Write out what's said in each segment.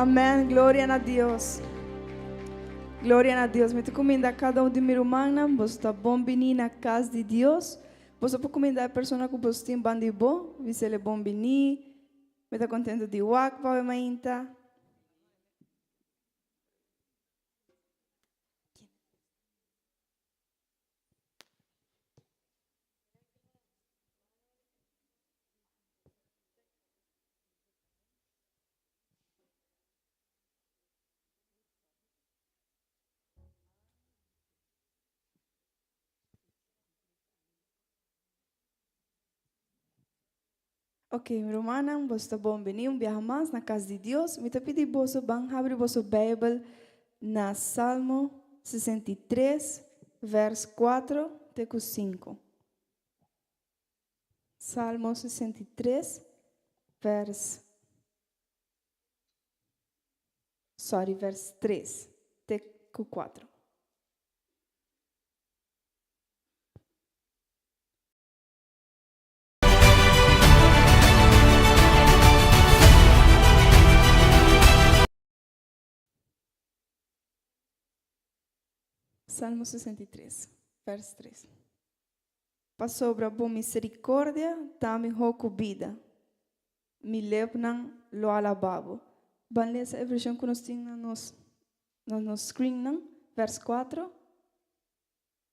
Amém. Glória a Deus. Glória a Deus. Me recomendo cada um de meus irmãos, você está bom venir na casa de Deus. Você pode recomendar a pessoa que você tem bando bom, você é bom venir. Me está contente de walk para a inta. Ok, meu irmão, você está bom venir um dia mais na casa de Deus. Me está pedindo você abrir vossa Bíblia na Salmo 63, verso 4 até 5. Salmo 63, verso 3 até 4. Salmo 63, verso 3. Para sobre a boa misericórdia, dá-me roco vida. Me leva lo alababo. Van ler essa versão que nós temos no screen, não? Verso 4.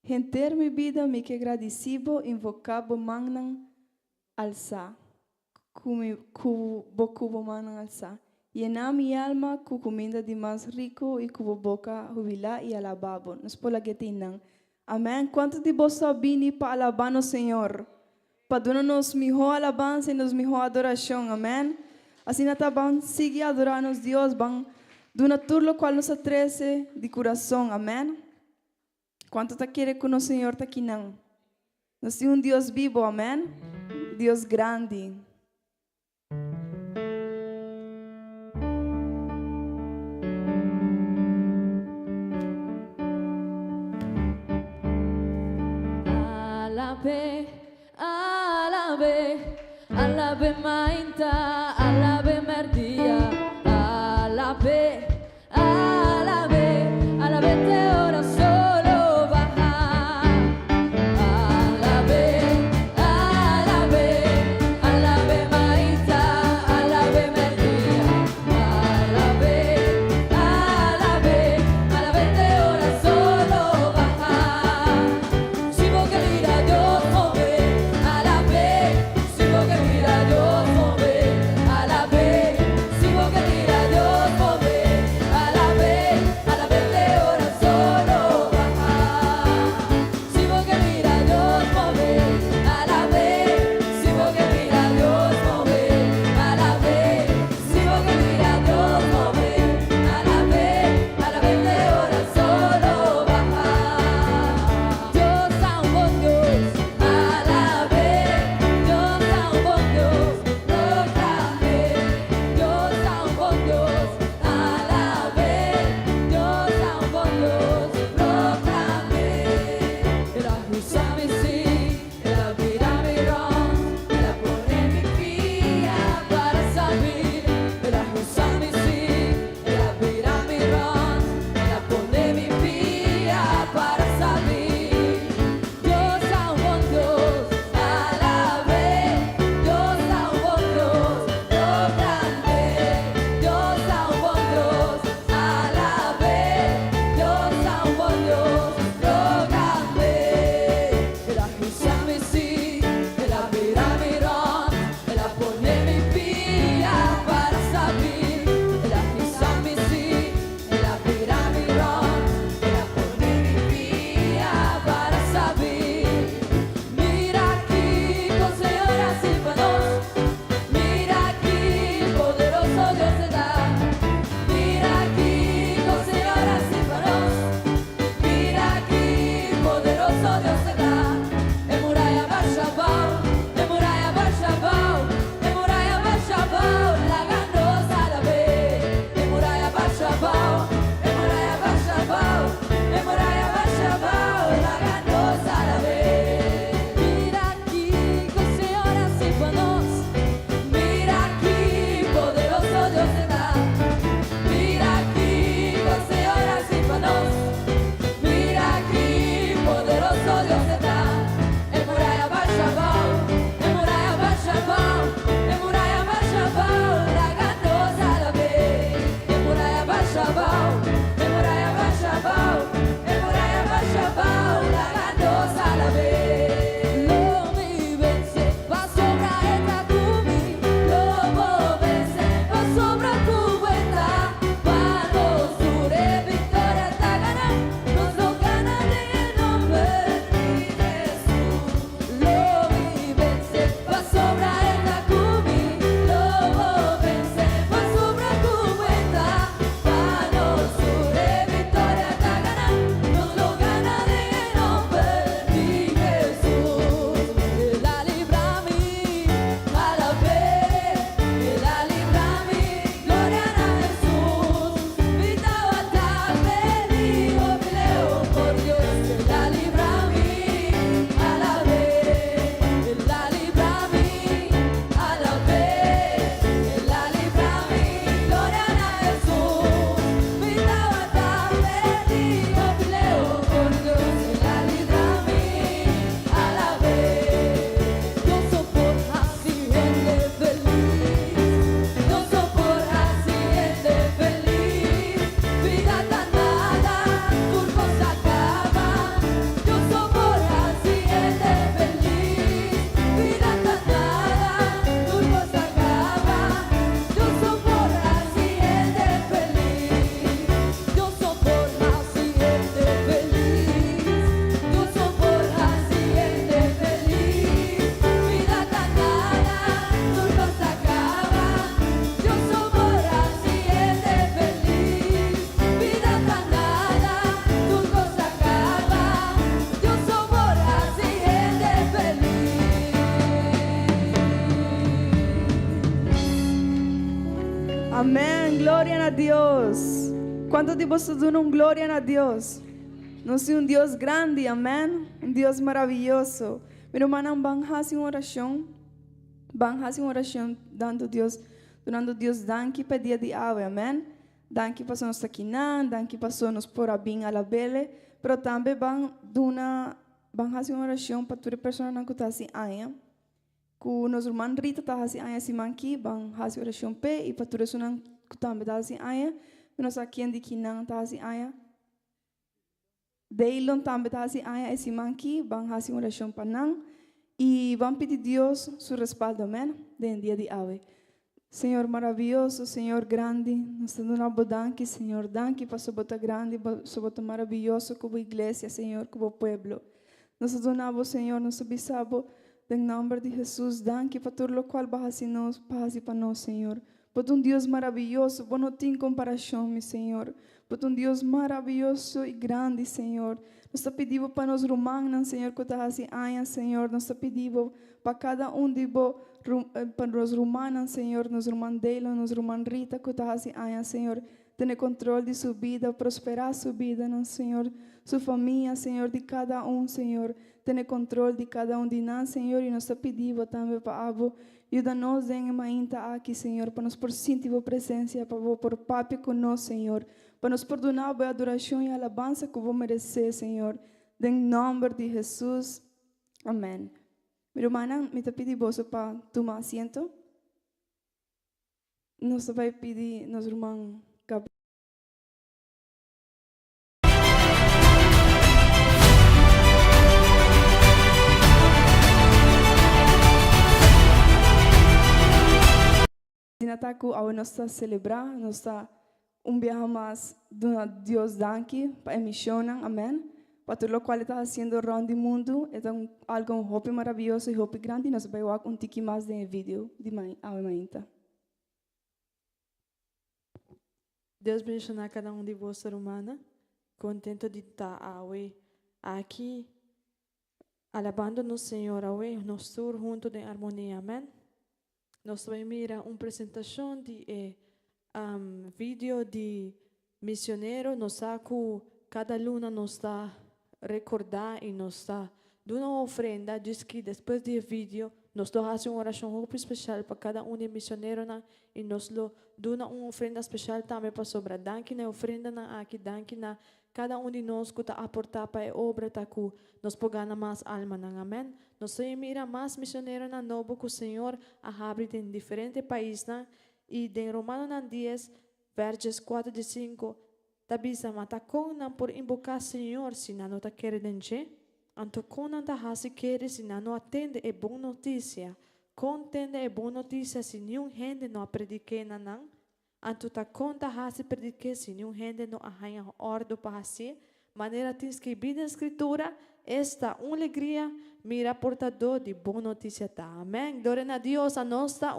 Render minha vida, me que agradecido, invocabo manang alça. Cubo manang alça. Llena mi alma com comida de mais rico e com boca jubila e alababo. Nos polagetinang. Amém. Quanto de vós sabem para alabar o Senhor? Para dar-nos melhor alabança e nos melhor adoração. Amém. Assim nós vamos seguir adorando Deus, vamos dar tudo o qual nos atrece de coração. Amém. Quanto te quer com o Senhor está aqui não? Nós temos Deus vivo. Amém. Deus grande. Alabe mainta, alabe merdia, alabe te ora solo baja. Alabe mainta, alabe merdia, alabe te ora solo baja. Si vos querés a Dios mover, alabe. Si vos querés a Dios mover, alabe. Si vos querés a Dios mover, alabe te ora solo baja. Si vos querés a Dios mover, alabe. Si vos querés a Dios mover, alabe. Si vos querés a Dios mover, alabe te ora solo baja. Dios a un buen Dios, alabe. Dios a un buen Dios, proclame. Dios a un buen Dios, alabe. Dios a un buen Dios, proclame. Ela usa-me sim, ela vira mirão, ela põe mi fia para saber. Ela usa-me sim, ela vira mirão, ela põe mi fia para saber. Dios a un buen Dios, alabe. Dios a un buen Dios, proclame. Dios a un buen Dios, alabe. Dios a un buen Dios, proclame. Ela usa-me sim, ela vira mirão, ela põe mi fia para saber. Ela usa-me sim, ela vira mirão, ela põe mi fia para saber. Mira aquí, con Señor así para nos. Mira aquí, poderoso Dios te da. Mira aquí, con Señor así para nos. Mira aquí, poderoso Dios te da. En muralla Barshabao, en muralla Barshabao, en muralla Barshabao, la ganosa la ve. En muralla Barshabao, en muralla Barshabao, en muralla Barshabao, la ganosa la ve. Mira aquí, con Señor así para nos. Mira aquí, poderoso Dios te da. Amén. Gloria a Dios. ¿Cuántos de vosotros dan gloria a Dios? Nós temos Deus grande, amém? Deus maravilhoso. Meu irmão, vamos fazer uma oração. Vamos fazer uma oração dando Deus danke para dia de hoje, amém? Danke para nós aqui, danke para nós por a bem a la bele, pero também vamos fazer uma oração para toda pessoa que está assim, aia. Que nosso irmão Rita está assim, aia, se manqui, vamos fazer oração pe e para toda pessoa que também está assim, aia. Nós aqui em Diquinan está assim, aia. Deilon também está assim, aia, esse manqui, vamos fazer uma oração para nós. E vamos pedir a Deus su respaldo, amém? Del dia de hoje. Senhor maravilhoso, Senhor grande, nós te damos danke, Senhor, danke para su bota grande, su bota maravilhoso, como igreja, Senhor, como pueblo. Nós te damos, Senhor, nosso bisabo, em nome de Jesus, danke para tudo o qual vas para nós, Senhor. Por Deus maravilhoso, por não tem comparação, meu Senhor. Por Deus maravilhoso e grande, Senhor. Nós te pedimos para nós romanos, Senhor, que está assim, Senhor. Nós te pedimos para cada de vós, para nós romanos, Senhor, nós irmãos dela, nós irmãs Rita, que está assim, Senhor. Tenha controle de sua vida, prosperar sua vida, não, Senhor. Sua família, Senhor, de cada Senhor. Tenha controle de cada de nós, Senhor. E nós te pedimos também para Abo. Ajuda-nos em mainta aqui, Senhor, para nos por sentir a presença, para por papi conosco, Senhor. Para nos perdonar a adoração e a alabança que vos merecer, Senhor. Em nome de Jesus. Amém. Minha irmã, me te pedimos para tomar asiento. Nós vamos pedir a nosso irmão Gabriel. Nataku ao nós celebrar, nós viaje mais de Deus danke para a missão, amém. Para tudo o qual está fazendo around the mundo, é algo hope maravilhoso e hope grande. Nós vamos ver tiki mais de vídeo de mainta. Deus abençoe a cada de vocês, humana. Contento de estar aqui, alabando no Senhor, nós todos juntos em harmonia, amém. Nós vamos mirar uma apresentação de vídeo de missionário. Nós saco cada luna nos está recordar e nos está dando uma ofrenda. Diz que depois do vídeo nós fazemos uma oração muito especial para cada de missionário e nós damos uma ofrenda especial também para sobrar. Danke na ofrenda na aqui, danke na cada de nós que está aportar para a obra tá que nós pogana mais alma, amém. Nós mira mais missionário na novo que o Senhor abre em diferentes países e em Romanos 10, versos 4 e 5, tabisa matakong na por invocar Senhor se não ta querer denche, antokong na ta hasi querer se não atende é boa notícia, contende é boa notícia se nenhum gente não predique na não, anto ta conta hasi predique se nenhum gente não arranha ordo para hasi, maneira tens que vir na escritura esta alegria mira portador de boa notícia tá, amém. Glória a Deus, a nós está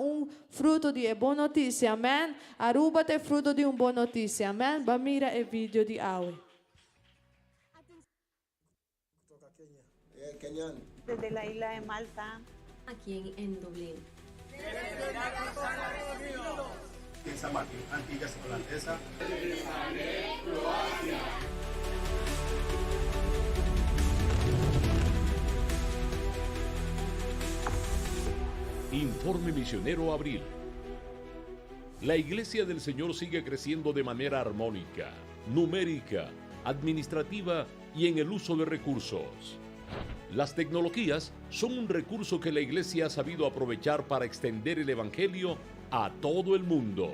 fruto de boa notícia, amém. Aruba é fruto de boa notícia, amém. Ba mira o vídeo de hoje. Desde la isla de Malta. Aquí en Dublín. En San Martín, Antillas Holandesa. Informe Misionero Abril. La Iglesia del Señor sigue creciendo de manera armónica, numérica, administrativa y en el uso de recursos. Las tecnologías son un recurso que la Iglesia ha sabido aprovechar para extender el Evangelio a todo el mundo.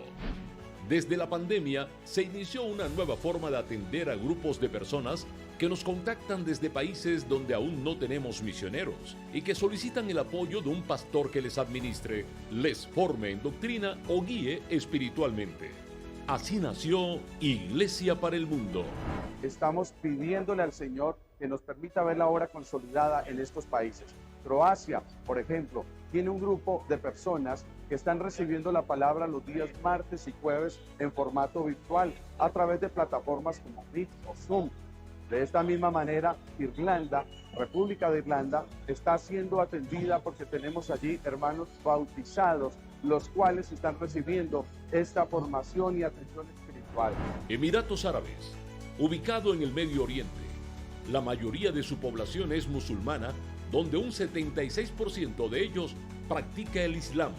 Desde la pandemia se inició una nueva forma de atender a grupos de personas que nos contactan desde países donde aún no tenemos misioneros y que solicitan el apoyo de un pastor que les administre, les forme en doctrina o guíe espiritualmente. Así nació Iglesia para el Mundo. Estamos pidiéndole al Señor que nos permita ver la obra consolidada en estos países. Croacia, por ejemplo, tiene un grupo de personas que están recibiendo la palabra los días martes y jueves en formato virtual a través de plataformas como Meet o Zoom. De esta misma manera, Irlanda, República de Irlanda, está siendo atendida porque tenemos allí hermanos bautizados, los cuales están recibiendo esta formación y atención espiritual. Emiratos Árabes, ubicado en el Medio Oriente, la mayoría de su población es musulmana, donde un 76% de ellos practica el Islam.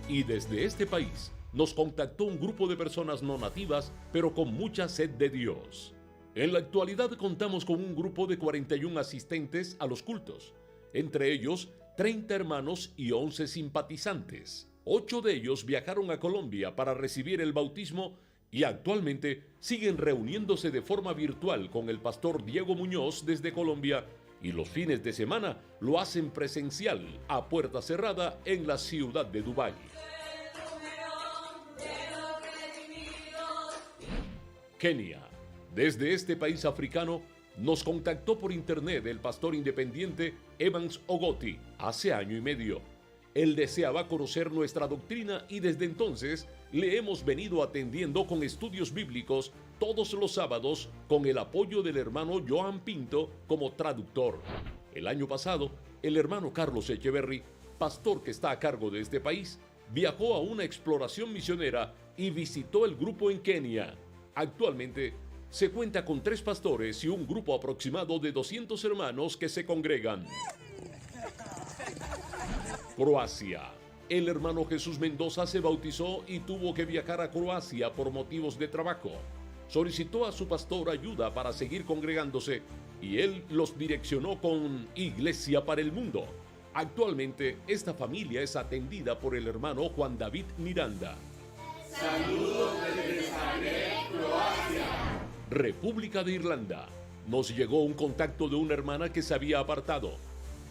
Y desde este país nos contactó un grupo de personas no nativas, pero con mucha sed de Dios. En la actualidad contamos con un grupo de 41 asistentes a los cultos, entre ellos 30 hermanos y 11 simpatizantes. 8 de ellos viajaron a Colombia para recibir el bautismo y actualmente siguen reuniéndose de forma virtual con el pastor Diego Muñoz desde Colombia, y los fines de semana lo hacen presencial a puerta cerrada en la ciudad de Dubái. Kenia. Desde este país africano nos contactó por internet el pastor independiente Evans Ogoti hace año y medio. Él deseaba conocer nuestra doctrina y desde entonces le hemos venido atendiendo con estudios bíblicos todos los sábados con el apoyo del hermano Joan Pinto como traductor. El año pasado, el hermano Carlos Echeverry, pastor que está a cargo de este país, viajó a una exploración misionera y visitó el grupo en Kenia. Actualmente, se cuenta con 3 pastores y un grupo aproximado de 200 hermanos que se congregan. Croacia. El hermano Jesús Mendoza se bautizó y tuvo que viajar a Croacia por motivos de trabajo. Solicitó a su pastor ayuda para seguir congregándose y él los direccionó con Iglesia para el Mundo. Actualmente, esta familia es atendida por el hermano Juan David Miranda. Saludos desde Zagreb, Croacia. República de Irlanda. Nos llegó un contacto de una hermana que se había apartado.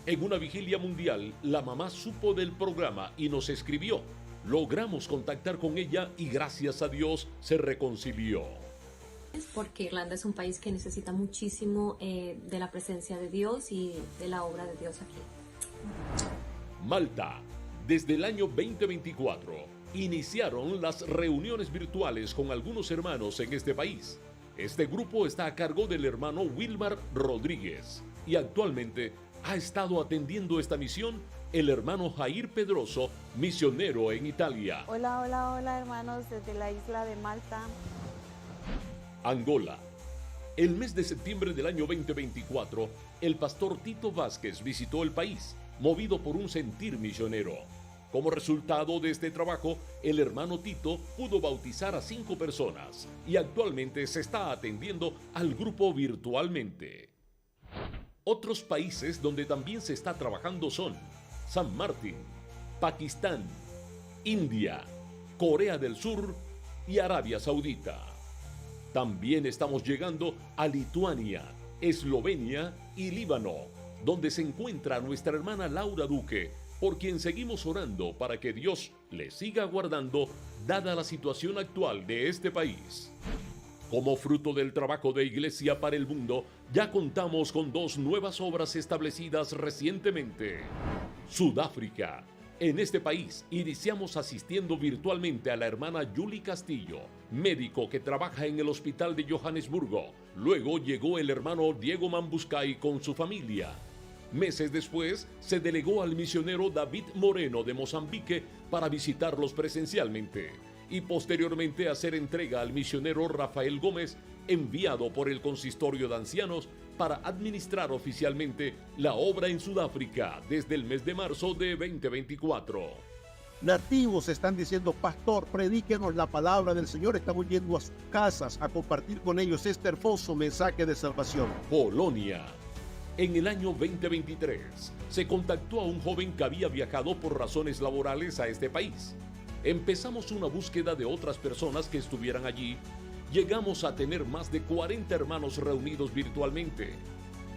En una vigilia mundial, la mamá supo del programa y nos escribió. Logramos contactar con ella y gracias a Dios se reconcilió. Porque Irlanda es un país que necesita muchísimo de la presencia de Dios y de la obra de Dios aquí. Malta. Desde el año 2024, iniciaron las reuniones virtuales con algunos hermanos en este país. Este grupo está a cargo del hermano Wilmar Rodríguez y actualmente ha estado atendiendo esta misión el hermano Jair Pedroso, misionero en Italia. Hola, hola, hola hermanos desde la isla de Malta. Angola. El mes de septiembre del año 2024, el pastor Tito Vázquez visitó el país, movido por un sentir misionero. Como resultado de este trabajo, el hermano Tito pudo bautizar a 5 personas y actualmente se está atendiendo al grupo virtualmente. Otros países donde también se está trabajando son San Martín, Pakistán, India, Corea del Sur y Arabia Saudita. También estamos llegando a Lituania, Eslovenia y Líbano, donde se encuentra nuestra hermana Laura Duque, por quien seguimos orando para que Dios le siga guardando dada la situación actual de este país. Como fruto del trabajo de Iglesia para el Mundo, ya contamos con 2 nuevas obras establecidas recientemente. Sudáfrica. En este país iniciamos asistiendo virtualmente a la hermana Julie Castillo, médico que trabaja en el hospital de Johannesburgo. Luego llegó el hermano Diego Mambuscay con su familia. Meses después, se delegó al misionero David Moreno de Mozambique para visitarlos presencialmente y posteriormente hacer entrega al misionero Rafael Gómez, enviado por el consistorio de ancianos para administrar oficialmente la obra en Sudáfrica desde el mes de marzo de 2024. Nativos están diciendo, pastor, predíquenos la palabra del Señor. Estamos yendo a sus casas a compartir con ellos este hermoso mensaje de salvación. Polonia. En el año 2023, se contactó a un joven que había viajado por razones laborales a este país. Empezamos una búsqueda de otras personas que estuvieran allí. Llegamos a tener más de 40 hermanos reunidos virtualmente.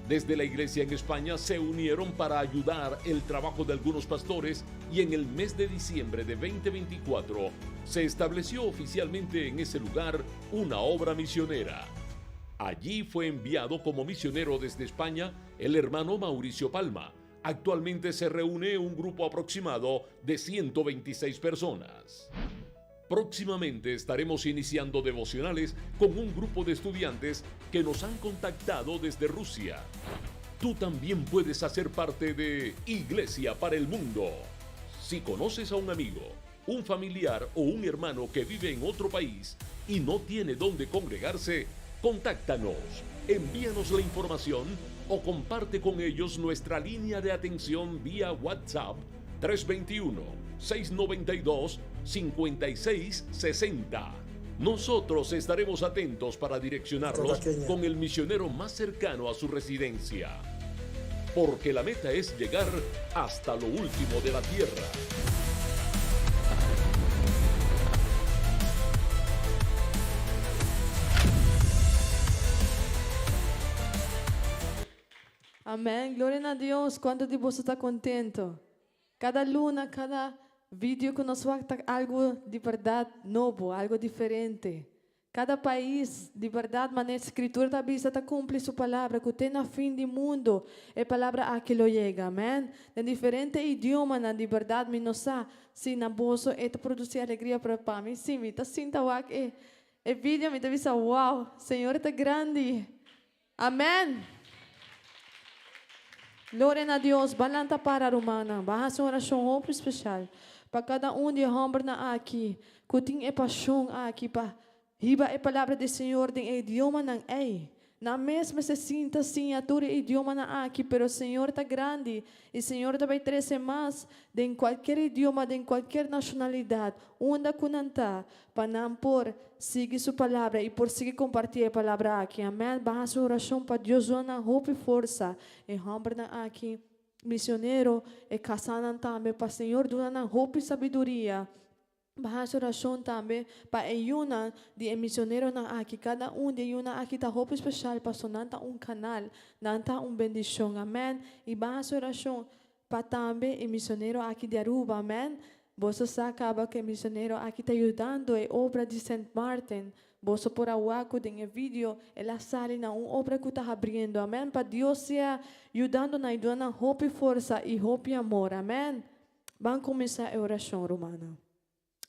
Desde la iglesia en España se unieron para ayudar el trabajo de algunos pastores y en el mes de diciembre de 2024 se estableció oficialmente en ese lugar una obra misionera. Allí fue enviado como misionero desde España el hermano Mauricio Palma. Actualmente se reúne un grupo aproximado de 126 personas. Próximamente estaremos iniciando devocionales con un grupo de estudiantes que nos han contactado desde Rusia. Tú también puedes hacer parte de Iglesia para el Mundo. Si conoces a un amigo, un familiar o un hermano que vive en otro país y no tiene dónde congregarse, contáctanos, envíanos la información o comparte con ellos nuestra línea de atención vía WhatsApp 321-692-5660. Nosotros estaremos atentos para direccionarlos con el misionero más cercano a su residencia. Porque la meta es llegar hasta lo último de la tierra. Amén. Gloria a Dios. ¿Cuántos de vosotros está contento? Cada luna, cada vídeo que nos falta algo de verdad nuevo, algo diferente. Cada país, de verdade, mas a escritura da Bíblia está cumpre sua palavra, que tem na fim do mundo, é palavra a que lo chega, amém? Em diferente idioma, na de verdade, me não sabe, se na bolsa, é produzir alegria para para mim, sim, me tá sinta o que é vídeo, me tá vendo, uau, Senhor está grande, amém? Glória a Deus, balanta para a romana, barra sua oração muito especial, para cada de homens aqui, que tem a paixão aqui para hiba a palavra do Senhor em idioma não é. Na mesma se sinta assim, a tua idioma não aqui, pero o Senhor está grande. E o Senhor vai trazer mais em qualquer idioma, em qualquer nacionalidade, onde kunanta, para não por seguir sua palavra e por seguir compartilhar a palavra aqui. Amém. Barra sua oração para Deus, dona hope e força. E homem aqui, missionário, e casando também para o Senhor, dona hope e sabedoria. Bahasa oração também para ayunar de missionário na aqui cada de ayunar aqui tá roupa especial para sonanta canal nanta bendição, amém. E bahasa oração para também missionário aqui de Aruba, amém. Você sabe que missionário aqui está ajudando a obra de Saint Martin. Você por awaco em vídeo ela sale na obra que está abrindo, amém. Para Deus seja ajudando na dona roupa e força e roupa e amor, amém. Vamos começar a oração romana.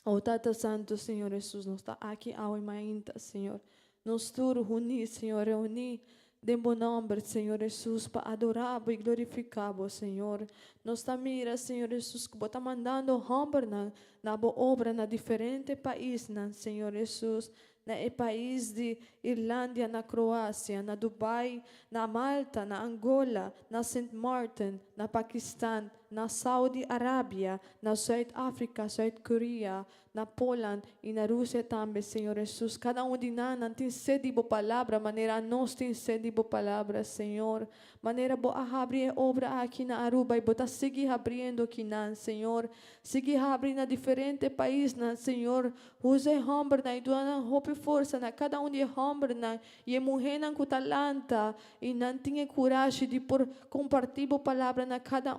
Oh, Tata Santo, Senhor Jesus, nós está aqui ao imainta, Senhor. Nós todos reunir, Senhor, reunir de bom nome, Senhor Jesus, para adorar e glorificar, Senhor. Nós está mira, Senhor Jesus, que está mandando homem na boa obra na diferente país, Senhor Jesus. Na país de Irlanda, na Croácia, na Dubai, na Malta, na Angola, na Saint Martin, na Paquistão, na Saudi Arábia, na Sudáfrica, Coreia, na Poland e na Rússia também, Senhor Jesus. Cada de nós tem sede de boa palavra, maneira nós tem sede de boa palavra, Senhor. Maneira boa abrir obra aqui na Aruba e botar seguir abrindo aqui, Senhor. Seguir abrindo na diferente país, Senhor. Use homem na idona hope força na cada de homem na e mulher na com talanta e não tinha coragem de por compartilhar boa palavra na cada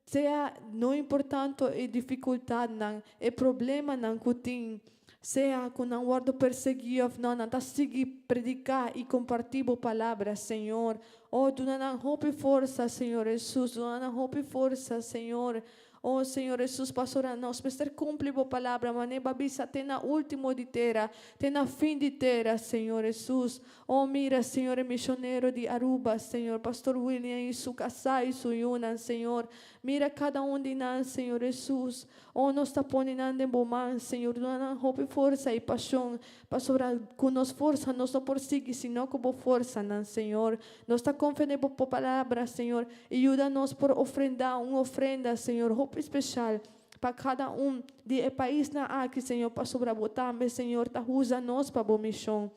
seja não importante a dificuldade não é problema não que tem seja com não guardo perseguido não está seguir predicar e compartilhar a palavra Senhor oh tu não hope força Senhor Jesus tu não hope força Senhor oh Senhor Jesus, pastora, nós precisamos cumprir a palavra, mas nem babisa tem na último de terra, tem na fim de terra, Senhor Jesus. Oh, mira, Senhor, missionário de Aruba, Senhor, pastor William e sua casa e sua Yuna, Senhor. Mira cada de nós, Senhor Jesus. Oh, nós está ponendo em bom mão, Senhor, dando hope, força e paixão, pastora, com nós força, nós não por seguir, senão com boa força, Senhor. Nós está confiando em boa palavra, Senhor, e ajuda-nos por ofrendar uma ofrenda, Senhor, especial para cada de país na aqui, Senhor, para sobrebotar, Senhor, tá usa nós para boa missão.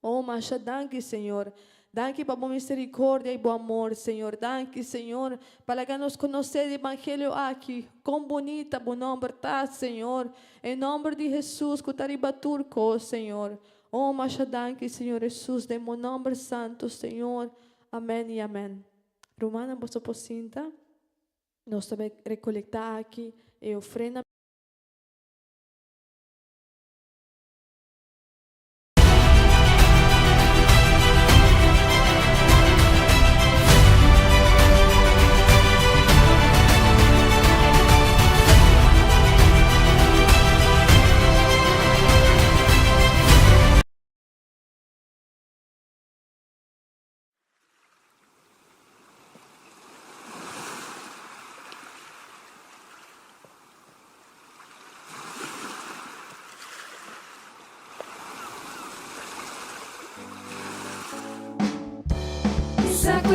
Oh, mas danke, Senhor. Danke para boa misericórdia e bom amor, Senhor. Danke, Senhor, para que nos conhecer o evangelho aqui. Quão bonita, bom nome, tá, Senhor. Em nome de Jesus, que tariba turco, Senhor. Oh, mas danke, Senhor Jesus, de bom nome santo, Senhor. Amém e amém. Romana, você pocinta? Nós também recolectar aqui e ofrenda.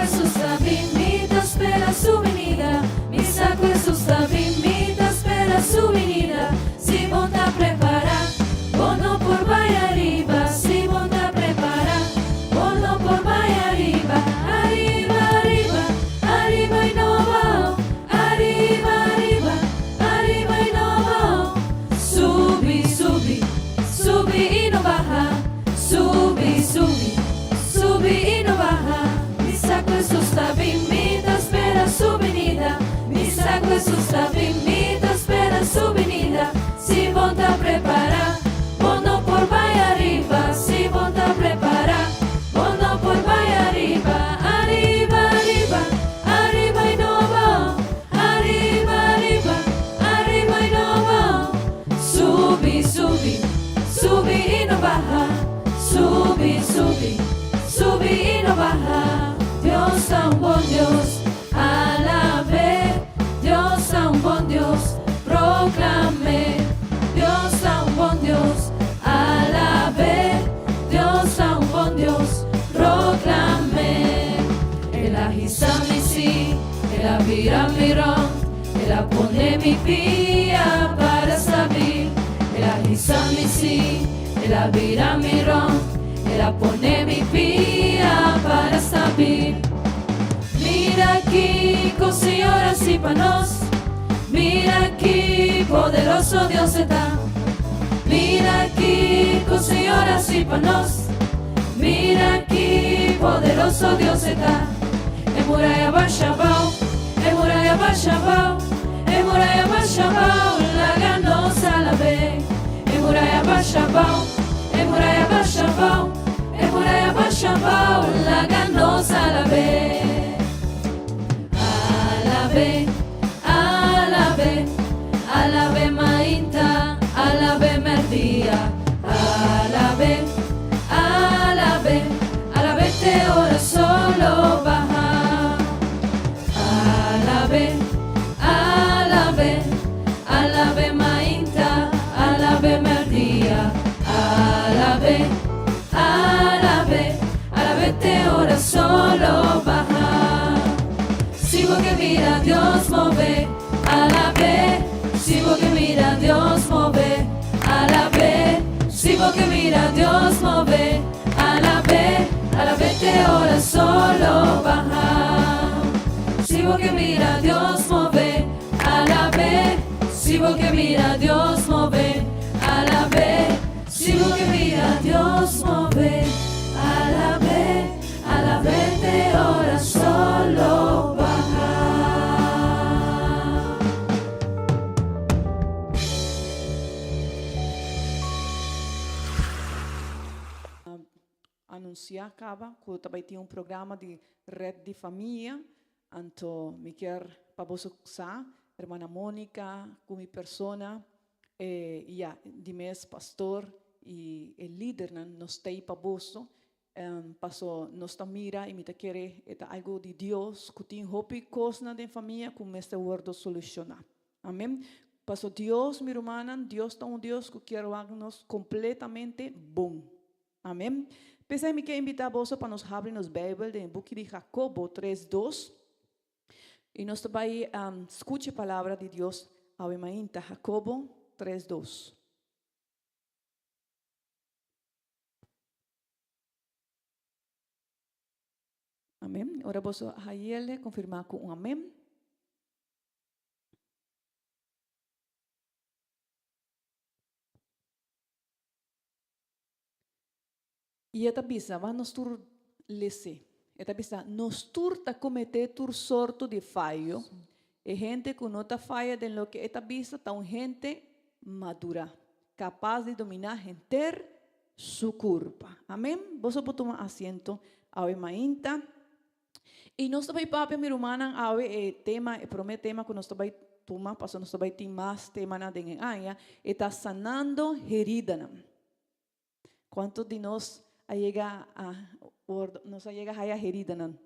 Jesus está vinda, espera su venida. Mi saco Jesus está vinda, espera su venida. Si vão tá preparar, vou não por vai arriba. Si vão tá preparar, vou não por vai arriba. Arriba, arriba, arriba e novo. Arriba, arriba, arriba e novo. Subi, subi, subi e não baja. Subi, subi, subi e não baja. Mi saco Jesus está vinda, espera su venida. Mi saco Jesus está vinda, espera su venida. Si vão tá preparar, vou não por vai arriba. Si vão tá preparar, vou não por vai arriba. Arriba, arriba, arriba e novo. Arriba, arriba, arriba e novo. Subi, subi, subi e não baja. Subi, subi, subi e não baja. Dios é bom Dios, alabe. Dios é bom Dios, proclame. Dios é bom Dios, alabe. Dios é bom Dios, proclame. Ela risa mi si, ela vira mirón, ela pone mi pia para saber. Ela risa mi si, ela vira mirón, ela pone mi pia para saber. Mira aquí, con señoras y panos. Mira aquí, poderoso Dios está. Mira aquí, con señoras y panos. Mira aquí, poderoso Dios está. En muralla Bashabao, en muralla Bashabao, en muralla Bashabao, la ganosa la ve. En muralla Bashabao, en muralla Bashabao, en muralla Bashabao, la ganosa la ve. Alabe, alabe, alabe mainta, alabe merdia. Alabe, alabe, alabe te ora solo baja. Alabe, alabe, alabe mainta, alabe merdia. Alabe, alabe, alabe te ora solo baja. Si vos que mira Dios move, alabe. Si vos que mira Dios move, alabe. Si vos que mira Dios move, alabe. Alabe te ora solo baja. Si vos que mira Dios move, alabe. Si vos que mira Dios move, alabe. Si vos que mira Dios move, alabe. Alabe te ora solo baja. Anunciar acaba que também tinha programa de rede de família, então me quer para você usar, irmã Mônica, com minha persona, de mês pastor e líder nos tem para você, passou nos mira e me quer algo de Deus que tem hope coisa da família com este word solucionar, amém? Passou Deus, minha irmã, Deus é Deus que quer nos completamente bom, amém? Pensei que quer invitar você para nos abrir nos Bíblia no book de Jacobo 3:2 e nós também escute a palavra de Deus ao irmão Jacobo 3:2. Amém. Ora você aí confirmar com amém. E esta bisa vai nos tur lese. Esta bisa nos tur ta cometer tur sorto de fallo. E gente que não ta falha de lo que esta bisa ta gente madura, capaz de dominar gente su culpa. Amém? Você pode tomar assento ao imainta. E nós também papi mi rumana ao tema, promete tema que nós também tomar, passo nós também tem mais tema na den aya, está sanando herida. Quanto de nós llega a nos llega a herida nan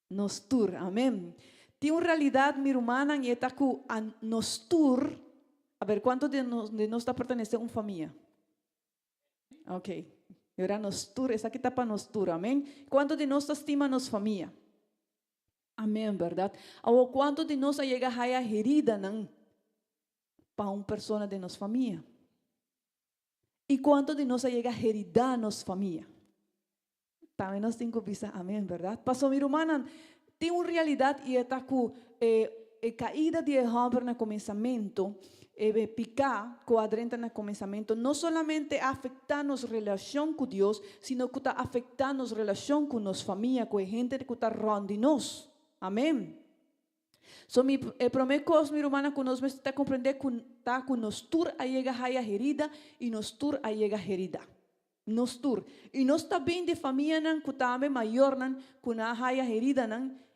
nos tur, amém. Tem uma realidade mi rumana e está com nos tur. A ver, quanto de nós está pertenecendo a uma família? Ok. E agora nos tur, essa aqui está para nos tur, amém. Quanto de nós estima nos família? Amém, verdade? Ou quanto de nós chega a herida para uma pessoa de nossa família? E quanto de nós chega a herida nossa família? Também nós temos que pensar, amém, verdade? Pastor, minha irmã, tem uma realidade e está com a caída de Hamber no começamento, picar quadrante no começamento, não somente afeta nossa relação com Deus, sino que está afetando nossa relação com nossa família, com a gente que está rondando nós. Amém? So, mi prometo, minha irmã, que nós vamos compreender que está com nós tur a chega a herida e nós tur a chega a herida. Nós tur. E nós também de família, que também maior, que na haya herida,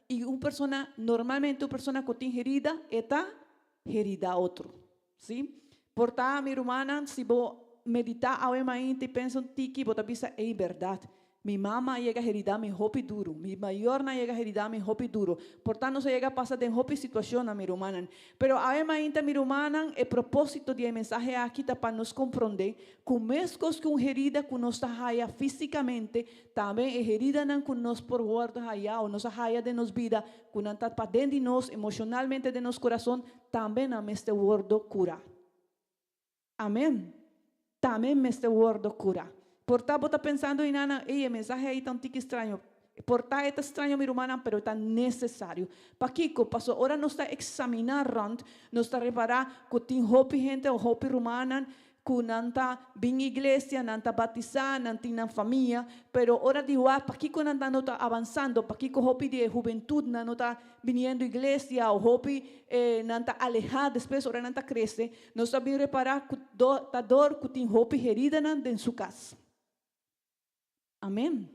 e uma pessoa, normalmente, uma pessoa que tem herida, está herida outro. Sim? Portanto, minha irmã, se você meditar ao mente e pensar que você pensa, é verdade. Mi mama llega a heredar mi hopi duro. Mi mayor na llega a heredar mi hopi duro. Portanto, no se llega a pasar de hopi situación a mi hermana. Pero además, mi hermana, el propósito del mensaje aquí está para nos comprender que mescos que una herida que nos haya físicamente, también es herida que nos por guarda allá o nos haya de nos vida, que nos está para dentro de nos, emocionalmente de nos corazón, también a este guardo cura. Amén. También este guardo cura. Portanto, está pensando em nada, o mensaje aí está um tique estranho. Portanto, é estranho, minha irmã, mas está necessário. Para Kiko, passou, agora nós está examinando, nós está reparar que tem hopi gente ou hopi romana, que não está bem igreja, não está batizada, não tem família, pero hora de hoje, para Kiko não está avançando, para Kiko hopi de juventude não está vindo igreja, ou hopi não está alejado, depois hora não está crescendo, nós está bem reparar que está dor, que tem hopi herida em sua casa. Amém?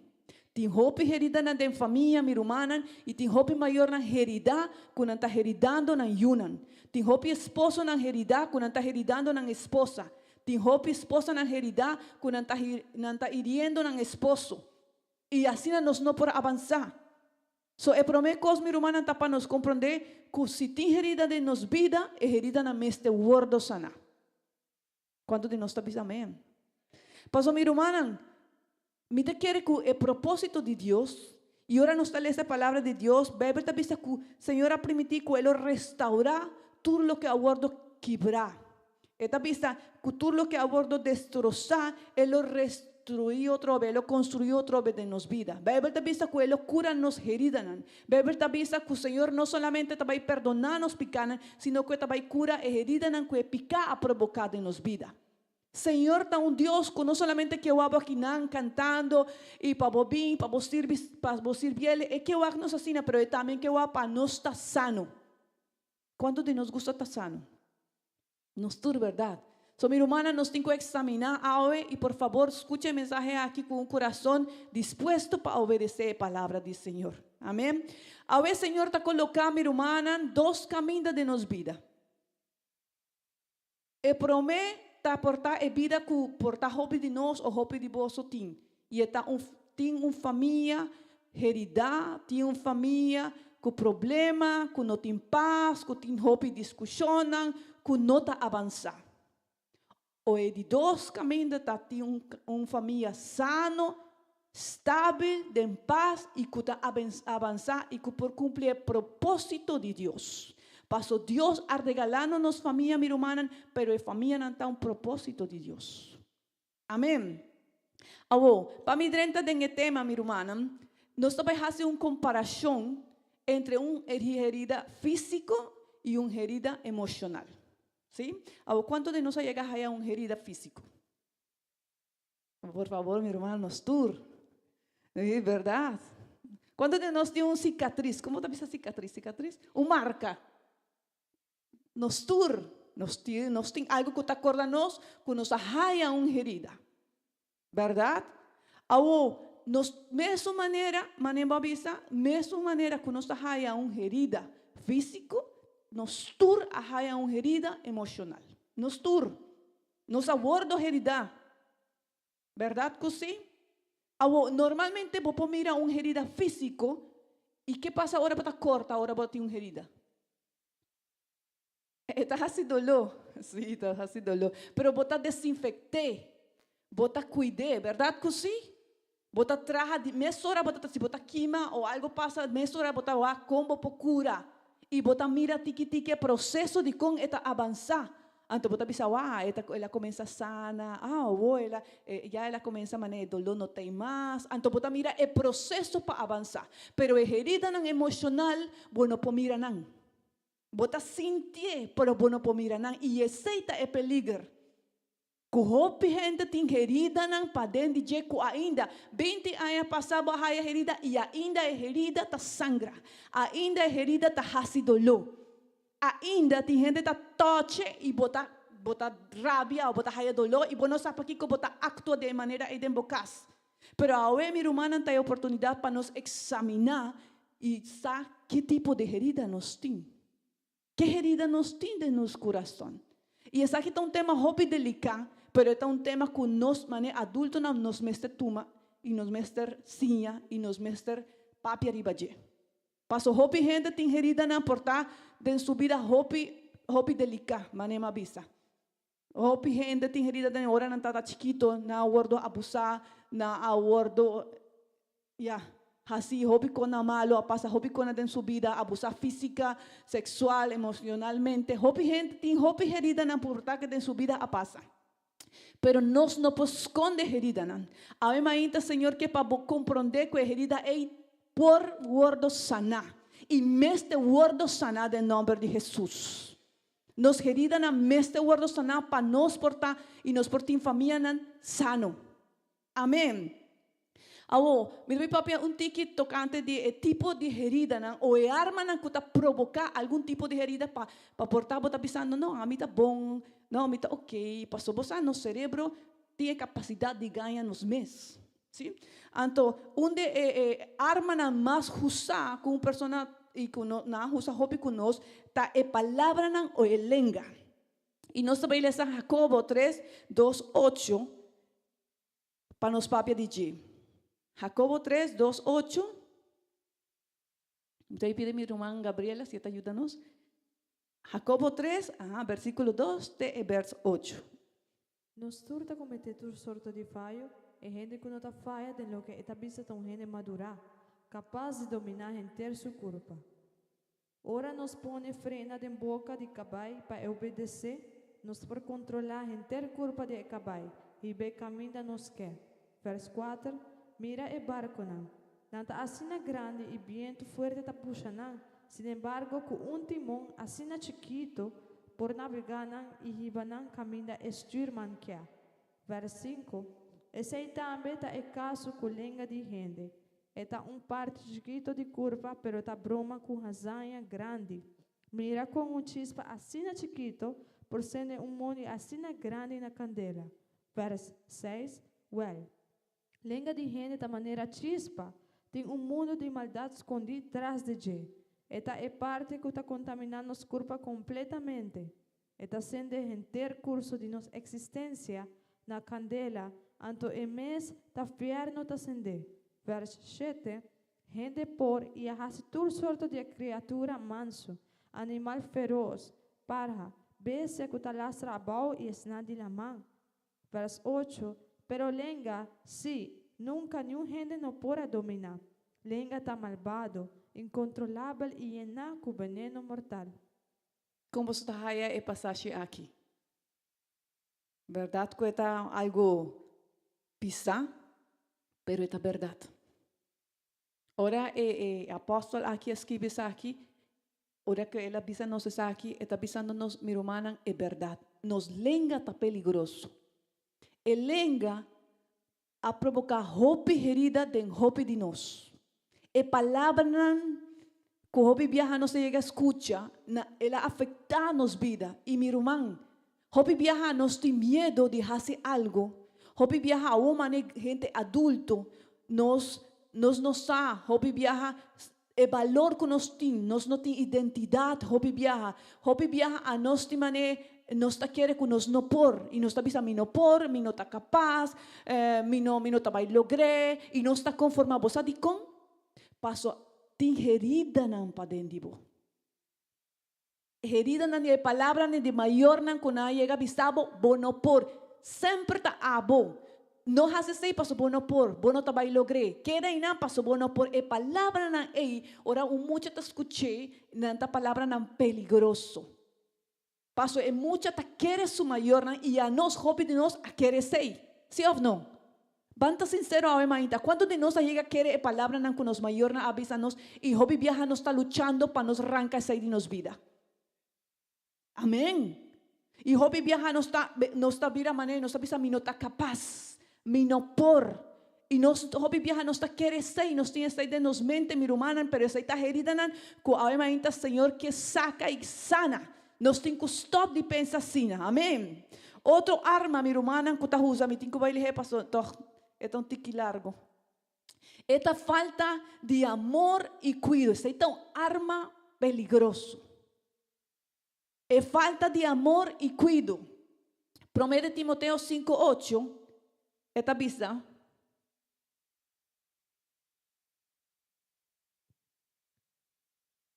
Tem roupa herida na den família, minha irmã, e tem roupa maior na herida, quando está heridando na yunan. Tem roupa esposo na herida, quando está heridando na esposa. Tem roupa esposa na herida, quando está hiriendo na esposo. E assim nós não podemos avançar. So, é prometo, minha irmã, para nos compreender que se tem herida de nos vida, é herida na meste word sana. Quanto de nós está dizendo amém? Pastor, minha irmã, me te quiere que el propósito de Dios, y ahora nos trae esta palabra de Dios, Bíblia está vista que o Senhor a permitir que Ele restaurar tudo lo que abordo quebrar. Está vista que tudo lo que abordo destrozar, Ele restruir outra vez, Ele construir outra vez de nos vida. Bíblia está vista que Ele cura nos heridas. Bíblia está vista que o Senhor não solamente está vai perdonar nos picanas, sino que está vai cura a herida que o picar a provocar de nos vida. Senhor está um Deus que não somente que eu abo aqui cantando e para bobin, para você bien, é que eu abo nos assina, pero é também que eu abo para nós estar sano. Quanto de nós gosta estar sano? Nós tudo verdade. So, minha irmã, nós temos que examinar hoje e por favor, escute a mensagem aqui com um coração disposto para obedecer a palavra do Senhor. Amém? Hoje o Senhor está colocando, minha irmã, dois caminhos de nos vida. E promete está portar a vida que portar hobby de nós ou hobby de vós tem. E está tem uma família herida, tem uma família com problema, que não tem paz, que tem hobby discussionam, que não está avançar. Ou é de dois caminhos, tem uma família sano, estável, de paz e que está avançar e que por cumprir o propósito de Deus. Pasó Dios a regalarnos familia, mi hermana, pero la familia no está un propósito de Dios. Amén. Ahora, para mí, dentro de este tema, mi hermana, nós também fazemos uma comparação entre uma herida física e uma herida emocional. ¿Sí? Ahora, ¿cuánto de nós chega a uma herida física? Por favor, mi hermana, nos tur. É verdade. ¿Cuánto de nós tem uma cicatriz? Como está essa cicatriz? Cicatriz? Uma marca. Nos tem algo que te acorda nós que nos haya uma herida, verdade? Ou mesma maneira que nos haya uma herida física, nos haya uma herida emocional. Nos aborda herida, verdade que sim? Normalmente você mira uma herida física e que passa agora para corta, agora para ter uma herida. Está haciendo dolor, sí, está haciendo dolor. Pero vos desinfecté, vos cuidé, ¿verdad que sí? Bota traja de mesora, bota se bota quima ou algo passa, mesora bota wa combo por cura. E bota mira tiki processo de com eta avançar. Então bota bisa ela começa sana, ela começa mané dolor não tem mais. Então bota mira é processo para avançar. Pero é herida não emocional, bueno por mira não. Bota sentir, pero bueno por mira não. E aceita é peligro. Kuhopi gente tem herida não para dentro de jeco ainda 20 anos passava a herida e ainda é herida tá sangra, ainda é herida tá hasi dolor, ainda tem gente tá toche e bota rabia ou bota raia dolor e não sabe que bota actua de maneira identificada. Pero a minha irmã tem a oportunidade para nos examinar e saber que tipo de herida nós tem, que herida nós tem de nosso coração. E esse aqui é um tema hobby delicado. Pero é um tema que nós, adultos, nos mestre tuma, e nos mestre sinha, e nos mestre papi arriba de. Passo hopi gente tem herida na porta, den subida hopi delicada, manema bisa. Hopi gente tem herida na hora na tata chiquito, na awardo abusar, na awardo, assim, hopi kona malo, passa hopi kona den subida, abusar física, sexual, emocionalmente. Hopi gente tem hopi herida na porta que den subida a passa. Pero nós não podemos esconder herida. A mim ainda, Senhor, que para compreender que a herida é por word sanar. E este word sanar em nome de Jesus. Nos herida na este word sanar para nós portar e nos portar em família sano. Amém. Meu papai tiki tocante de tipo de herida ou arma que está provocar algum tipo de herida para portar, botar pensando, não, a mim tá bom, não, a mim tá ok, passou você no cérebro tem capacidade de ganhar nos meses, sim? Então, onde arma mais usar com pessoa e com na usa hobby com nós, tá palavra ou lenga. E nós também lemos Jacobo 3:2-8 para nos papai dizer. Jacobo 3:2-8. Entonces pide mi hermana Gabriela si te ayúdanos. Jacobo 3, versículo 2 e verso 8. Nos turta comete tu sorto de fallo, e gente que não tá falha de lo que está vista tão gente madura, capaz de dominar inteiro sua culpa. Ora nos pone frena de boca de cabai para obedecer, nos por controlar inteiro culpa de cabai, e be caminha nos quer. Verso 4. Mira e barco não. Nanta assina grande e viento fuerte ta puxa não. Sin embargo, com timão assina chiquito por navegar não e riba não caminha estirman que. Verso 5. Esse aí também tá caso com lenga de gente. Eta parte chiquito de curva, pero ta broma com razanha grande. Mira com chispa assina chiquito por ser monte assina grande na candela. Verso 6. Lenga de gente da maneira chispa, tem mundo de maldade escondido atrás de je. Esta é parte que está contaminando nosso corpo completamente. Está sendo inteiro curso de nossa existência na candela, anto é mês está fiar não está acender. Verso 7, gente por e a toda sorte de criatura manso, animal feroz, parra, besta que está lastra abau e esna de la mão. Verso 8, pero lenga, nunca nenhum gente não pode dominar. Lenga está malvado, incontrolável e llena com veneno mortal. Como você está aí passagem aqui? Verdade que está algo pisar, pero é verdade. Ora apóstolo aqui escreve isso aqui, ora que ela avisa nos isso aqui, está avisando nos, minha irmã, é verdade. Nos lenga está peligroso. E lenga a provocar hope herida den hope de nós. E palavra que hope viaja não se chega a escutar, ela afeta nos vida. E minha irmã, hope viaja nos tem medo de fazer algo. Hope viaja a uma gente adulto, nós não sabe, hope viaja o valor que nós temos, não tem identidade, hope viaja a nós de maneira nós está querendo que nós não por e nós está pensando não por, não está capaz, não está vai lograr e não está conformado. Sabe como? Passo tem herida não para dentro. Herida não é palavra nem de maior não quando chega bisabo, bom não por, sempre está abo. no hace sei paso bono por, bono tabay logré. Queda ina paso bono por, palabra nan ora un mucho te escuché, nanta palabra nan peligroso. Paso mucha ta quiere su mayor nan, y a nos, hopi de nos, a quiere sei. ¿Sí o no? Banta sincero a mainta, ¿cuántos de nos llega a querer palabra nan con nos mayor nan avisanos, y hopi viaja nos está luchando para nos arranca sei de nos vida? Amén. Y hopi viaja nos está vira manera, nos está visa mi no está capaz, mi no por. Y nos hopi viaja nos está quiere sei, nos tiene sei de nos mente mi rumana, pero sei está herida nan, ku ave mainta Señor que saca y sana. Nos tengo stop de pensar sina. Amén. Otro arma mi rumana que está usa mi tengo baile paso es un tiki largo. Esta falta de amor y cuidado, esta es un arma peligroso. Es falta de amor y cuidado. Promete Timoteo 5:8. Esta vista.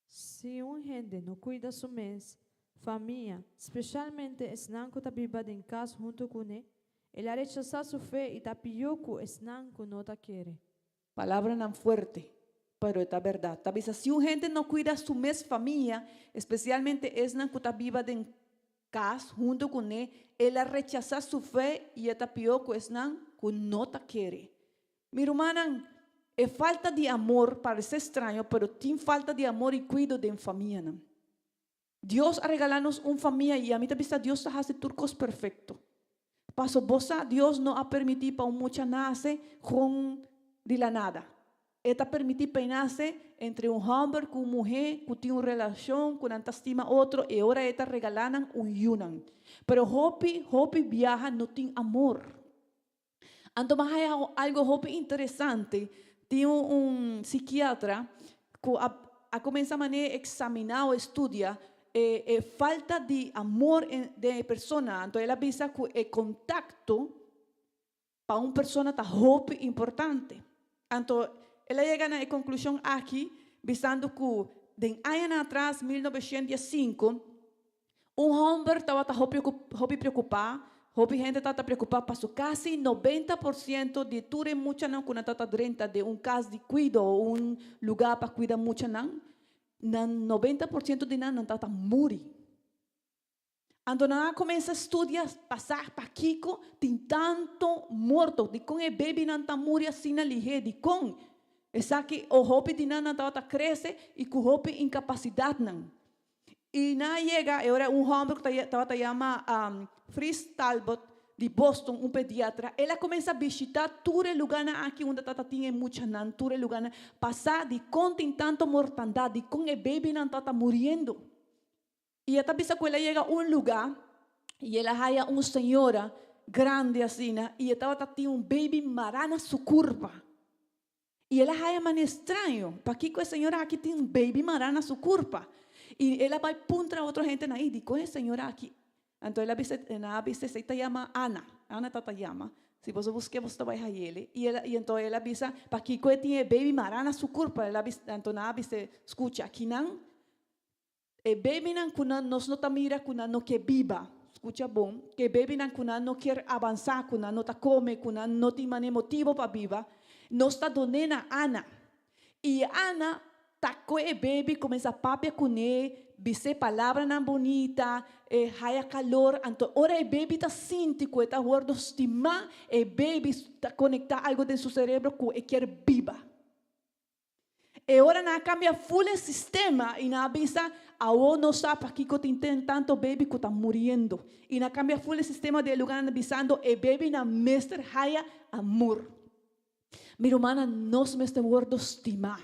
Se gente não cuida su mês, família, especialmente esnan que tá vivendo em casa junto com ele rechaza su fé e tá pior que esnan que não tá querer. Palabra tan fuerte, pero esta verdad. Tal vez si un gente no cuida su mes familia, especialmente es na que está viva en casa junto con él rechaza su fe y esta pior que es na que no te quiere. Mi hermana, es falta de amor, parece extraño, pero tiene falta de amor y cuidado de familia. ¿No? Dios ha regalarnos una familia y a mí también Dios hace turcos perfecto. Paso bosa, Dios no ha permitido para un mucha nace con de la nada. Esta permite peinarse entre un hombre con una mujer que tiene una relación, con tanta estima otro, y ahora esta regalan un yunan. Pero Hopi viaja, no tiene amor. Antes más hay algo Hopi interesante. Tiene un psiquiatra que ha comenzado a examinar o estudiar falta de amor de persona. Entonces él avisa que el contacto para una persona está Hopi importante. Entonces, ela llega a la conclusión aquí, visando que de años atrás, 1905, un hombre estaba preocupado, gente estaba preocupada, pasó casi 90% de toda mucha nan kuna tata drenta de un caso de cuido o un lugar para cuidar mucha nan 90% de nan tata muri. Andona comienza a estudiar, pasar para Kiko, tin tanto muerto, de con el baby nan ta muri assim na lige, de con esa que o hopi de nan tata crece y que hopi incapacidad nan. Y na llega, ahora un hombre que estaba llama Fritz Talbot de Boston, un pediatra, ela comienza a visitar todo el lugar aquí donde tata tiene mucha nan, todo el lugar, pasar de con tin tanto mortandad, de con el baby nan tata muriendo. Y esta bisacuela llega a un lugar y ella haya una señora grande así, y estaba tiene un baby marana su curva. Y ella haya man extraño, para que la señora aquí tiene un baby marana su curva. Y ella va a punta a otra gente ahí, dice, con la señora aquí. Entonces ella dice, se llama Ana tata llama. Si vos busques, vos te vais a él. Y entonces ella dice, para que tiene baby marana su curva. Entonces ella dice, escucha, aquí nan. Baby nan kuna nos no ta mira kuna no que viva, escucha bom, que baby nan kuna no quiere avanzar, kuna no ta come, kuna no tiene motivo para viva, no está donena Ana. Y Ana tacó el baby, comienza a papia con él, dice palabra nan bonita, haya calor, entonces ahora el baby está sintico, está guardo estima, el baby está conectado algo de su cerebro que quiere viva. E ora na cambia full el sistema y na avisa a no sabe aquí que tem tanto baby que está muriendo. Y na cambia full el sistema de lugar avisando el baby na mester haya amor. Mi hermana, nos me este word estimar.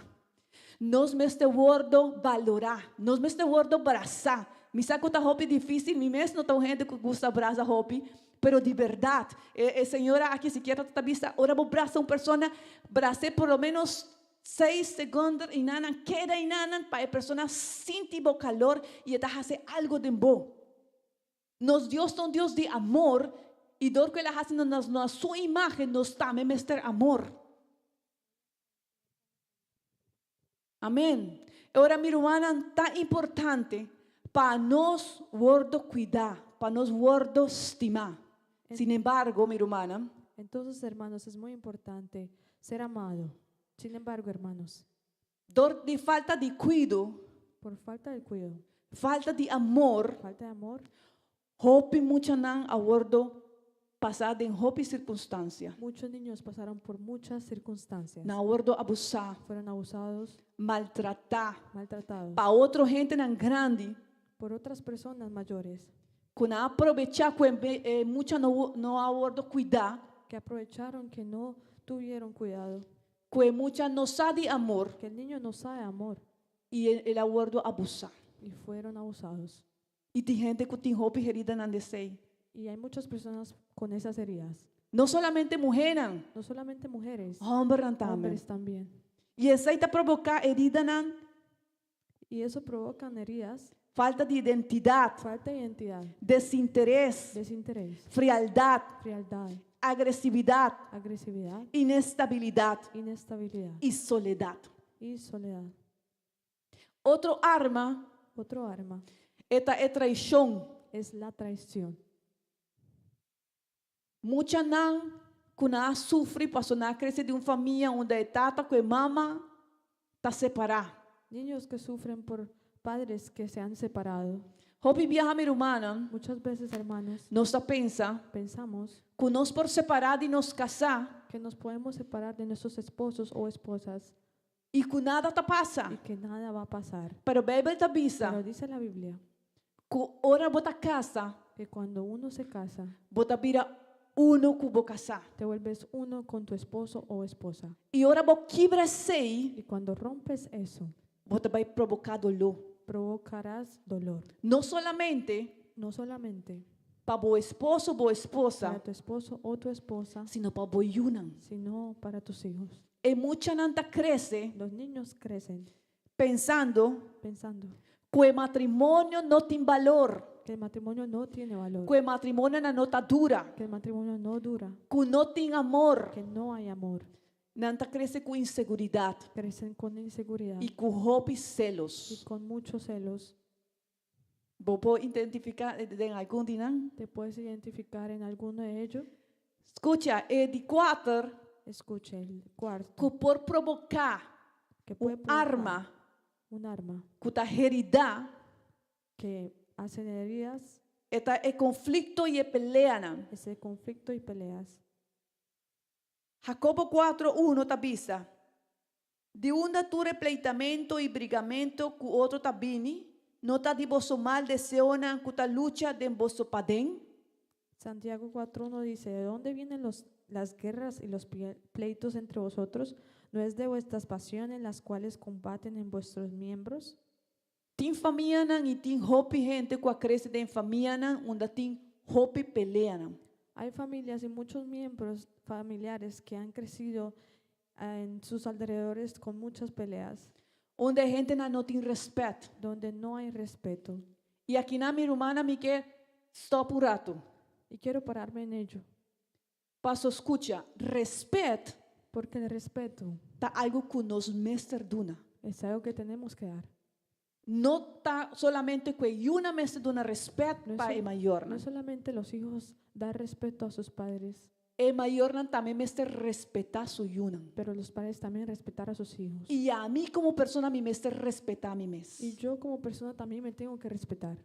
Nos me este word valorar. Nos me este word abrazar. Mi saco ta hopi difícil, mi mes no ta gente que gusta abraçar hopi. Pero de verdad, señora aquí si quiere ta vista, ora vou abraçar uma persona, abracé por lo menos 6 segundos y nanan queda y nanan para la persona sentir calor y esta hace algo de bo. Nos Dios es un Dios de amor y Dios que la hace a su imagen nos tame mester amor. Amén. Ahora mi hermana tan importante para nos guardo cuidar, para nos guardo estimar. Sin embargo, mi hermana, Entonces, hermanos, es muy importante ser amado. Sin embargo, hermanos, Door die falta de cuido, por falta de cuidado, falta de amor, falta de amor, hopi mucha nan abordo pasar en hopi circunstancia. muchos niños pasaron por muchas circunstancias. Na abordo abusar, Fueron abusados, maltratar. maltratados Pa outra gente nan grande, por otras personas mayores quando aprovechar que mucha no abordo cuidar, que aprovecharon que no tuvieron cuidado, que mucha no sabe amor que el niño no sabe amor e ele abordo abusar. y fueron abusados. E tem gente que tem roupa herida nan desei. Y hay muchas personas con esas heridas. Não solamente mulheres, No solamente mujeres, homens também. hombres también. E isso aí está provocar herida nan Y eso provoca heridas, falta de identidade, falta de identidad, desinteresse, desinterés, frialdade, frialdad, agressividade, agresividad, inestabilidade inestabilidad e soledade. y soledad. Outro arma Otro arma é traição. es la traición. Mucha nan kuna sufre passou na crescer de uma família onde a tata com a mama está separada. Niños que sufren por padres que se han separado. Hopi viaja mi humana, Muchas veces, hermanos, nós pensa pensamos que nós por separado e nos casar que nos podemos separar de nuestros esposos o esposas e que nada tá passa. y que nada va a pasar. Pero a Bíblia tá avisa Pero dice la Biblia que ora bota casa, que cuando uno se casa, bota vira uno que vou casar. te vuelves uno con tu esposo o esposa. E ora bo quebra sei, Y cuando rompes eso, bota vai provocar dolor. provocarás dolor. Não solamente No solamente para o esposo ou para esposa, tu esposo o tu esposa, sino para o yunan. sino para tus hijos. E mucha nanta cresce Los niños crecen pensando pensando que o matrimônio não tem valor, que el matrimonio no tiene valor, que o matrimônio não está dura, que el matrimonio no dura, que não tem amor. que no hay amor. Nanta cresce com inseguridade Crecen con inseguridad e com roupa e y celos. con muchos celos. Vou poder identificar em algum dinan? ¿Te puedes identificar en alguno de ellos? Escucha, é de quatro Escuche el cuarto, que por provocar que puede uma provocar arma un arma que está herida, que hacen heridas, é conflito e é pelea. Não? ese conflicto y peleas. Jacobo 4:1 tá bisa. De tu repleitamento e brigamento com outro tabini, não tá de vosso mal deseona com ta lucha de vosso padén. Santiago 4:1 dice, ¿de dónde vienen las guerras y los pleitos entre vosotros? ¿No es de vuestras pasiones las cuales combaten en vuestros miembros? Tem família e tem hope gente que cresce de família onde tem hope pelea. Hay familias y muchos miembros familiares que han crecido en sus alrededores con muchas peleas, Onde a gente não tem respeito. donde no hay respeto. E aqui na minha irmã me quer stop um rato. Y quiero pararme en ello, Passo escucha, respeito porque el respeto tá algo que nos mestre duna. es algo que tenemos que dar. Não tá solamente que uma mestre duna respeito No es, para o maior. no es solamente los hijos dar respeto a sus padres, O maior também mestre respeitar su yunan. pero los padres también respetar a sus hijos. E a mim como pessoa me mestre respeitar a mim mesmo. Y yo como persona también me tengo que respetar.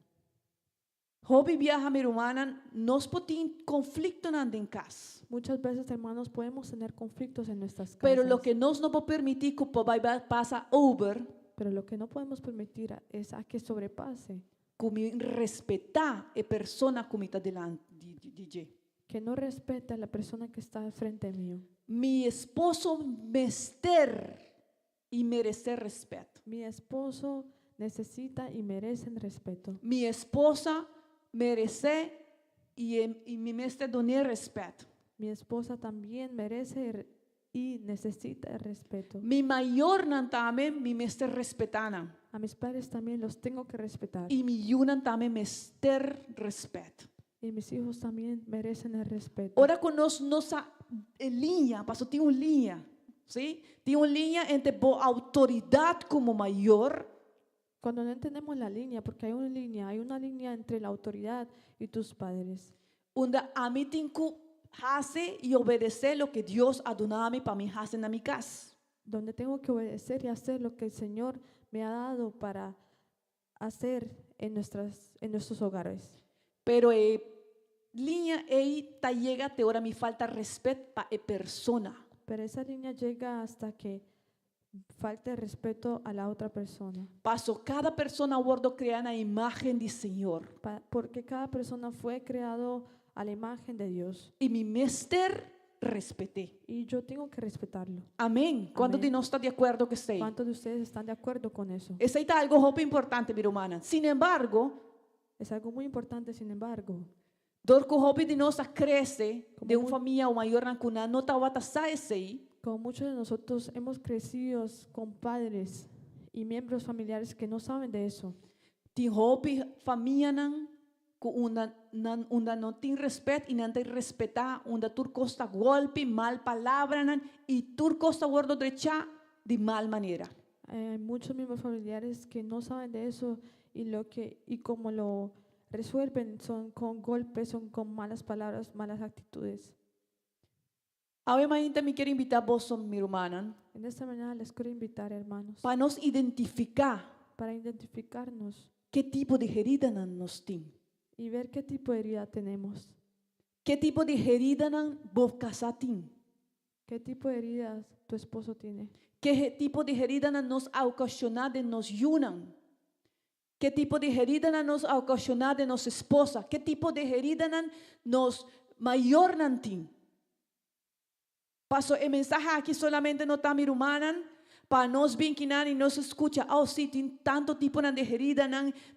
Hobby viaja minha irmã, nós podemos conflito em casa. Muchas veces, hermanos, podemos tener conflictos en nuestras casas, Pero lo que nós não podemos permitir que o pai passa over, pero lo que no podemos permitir es a que sobrepase, como respeitar a pessoa que está delante de DJ. que no respete a la persona que está al frente mío. Mi esposo mestre e merecer respeito. Mi esposo necesita y merece respeto. Mi esposa merece e me mestre donar respeito. Mi esposa también merece y necesita el respeto. Mi maior também me mestre respeitar. A mis padres también los tengo que respetar. E mi yunan também mestre respeito. Y mis hijos también merecen el respeto. Ora com nossa linha, pastor, tem uma linha, sim? Tem uma linha entre a autoridade como maior Cuando no entendemos la línea, porque hay una línea entre la autoridad y tus padres. onde a mim tem que hacer y obedecer lo que Dios ha donado a mí para mí hacer en mi casa. donde tengo que obedecer y hacer lo que el Señor me ha dado para hacer en nuestros hogares. Pero línea ahí ta llega te ahora me falta respeto para persona. Pero esa línea llega hasta que falte respeto a la otra persona. Paso cada persona a bordo crea una imagen del Señor. Porque cada persona fue creado a la imagen de Dios. Y mi mister respeté. Y yo tengo que respetarlo. Amén. ¿Cuántos de Amén. no está de acuerdo que esté? ¿Cuántos de ustedes están de acuerdo con eso? Ese es algo muy importante, mi hermana. Sin embargo, Es algo muy importante, sin embargo. dorco hopi de nossa crece Como de una muy- familia o mayor rancuna no ta wata sa ese Como muchos de nosotros hemos crecido con padres y miembros familiares que no saben de eso. ti hopi familia nan ku unda no tin respet y nan te respeta unda tur costa golpe mal palabra nan y tur costa guardo derecha de mal manera. Hay muchos miembros familiares que no saben de eso y como lo resuelven son con golpes, son con malas palabras, malas actitudes. Ave mainta me quiero invitar vos mi hermana En esta mañana les quiero invitar, hermanos, para nos identificar para identificarnos qué tipo de herida nan nos tin. y ver qué tipo de herida tenemos, ¿Qué tipo de herida nan vos casatin? qué tipo de heridas tu esposo tiene, ¿Qué tipo de herida nos ha ocasionado de nos yunan? ¿Qué tipo de herida nos ha ocasionado de nos esposa? ¿Qué tipo de herida nos mayor nantin? Paso el mensaje aquí solamente no está mirumanan para nos vinquinar y nos escucha. Oh sí, tin tanto tipo de herida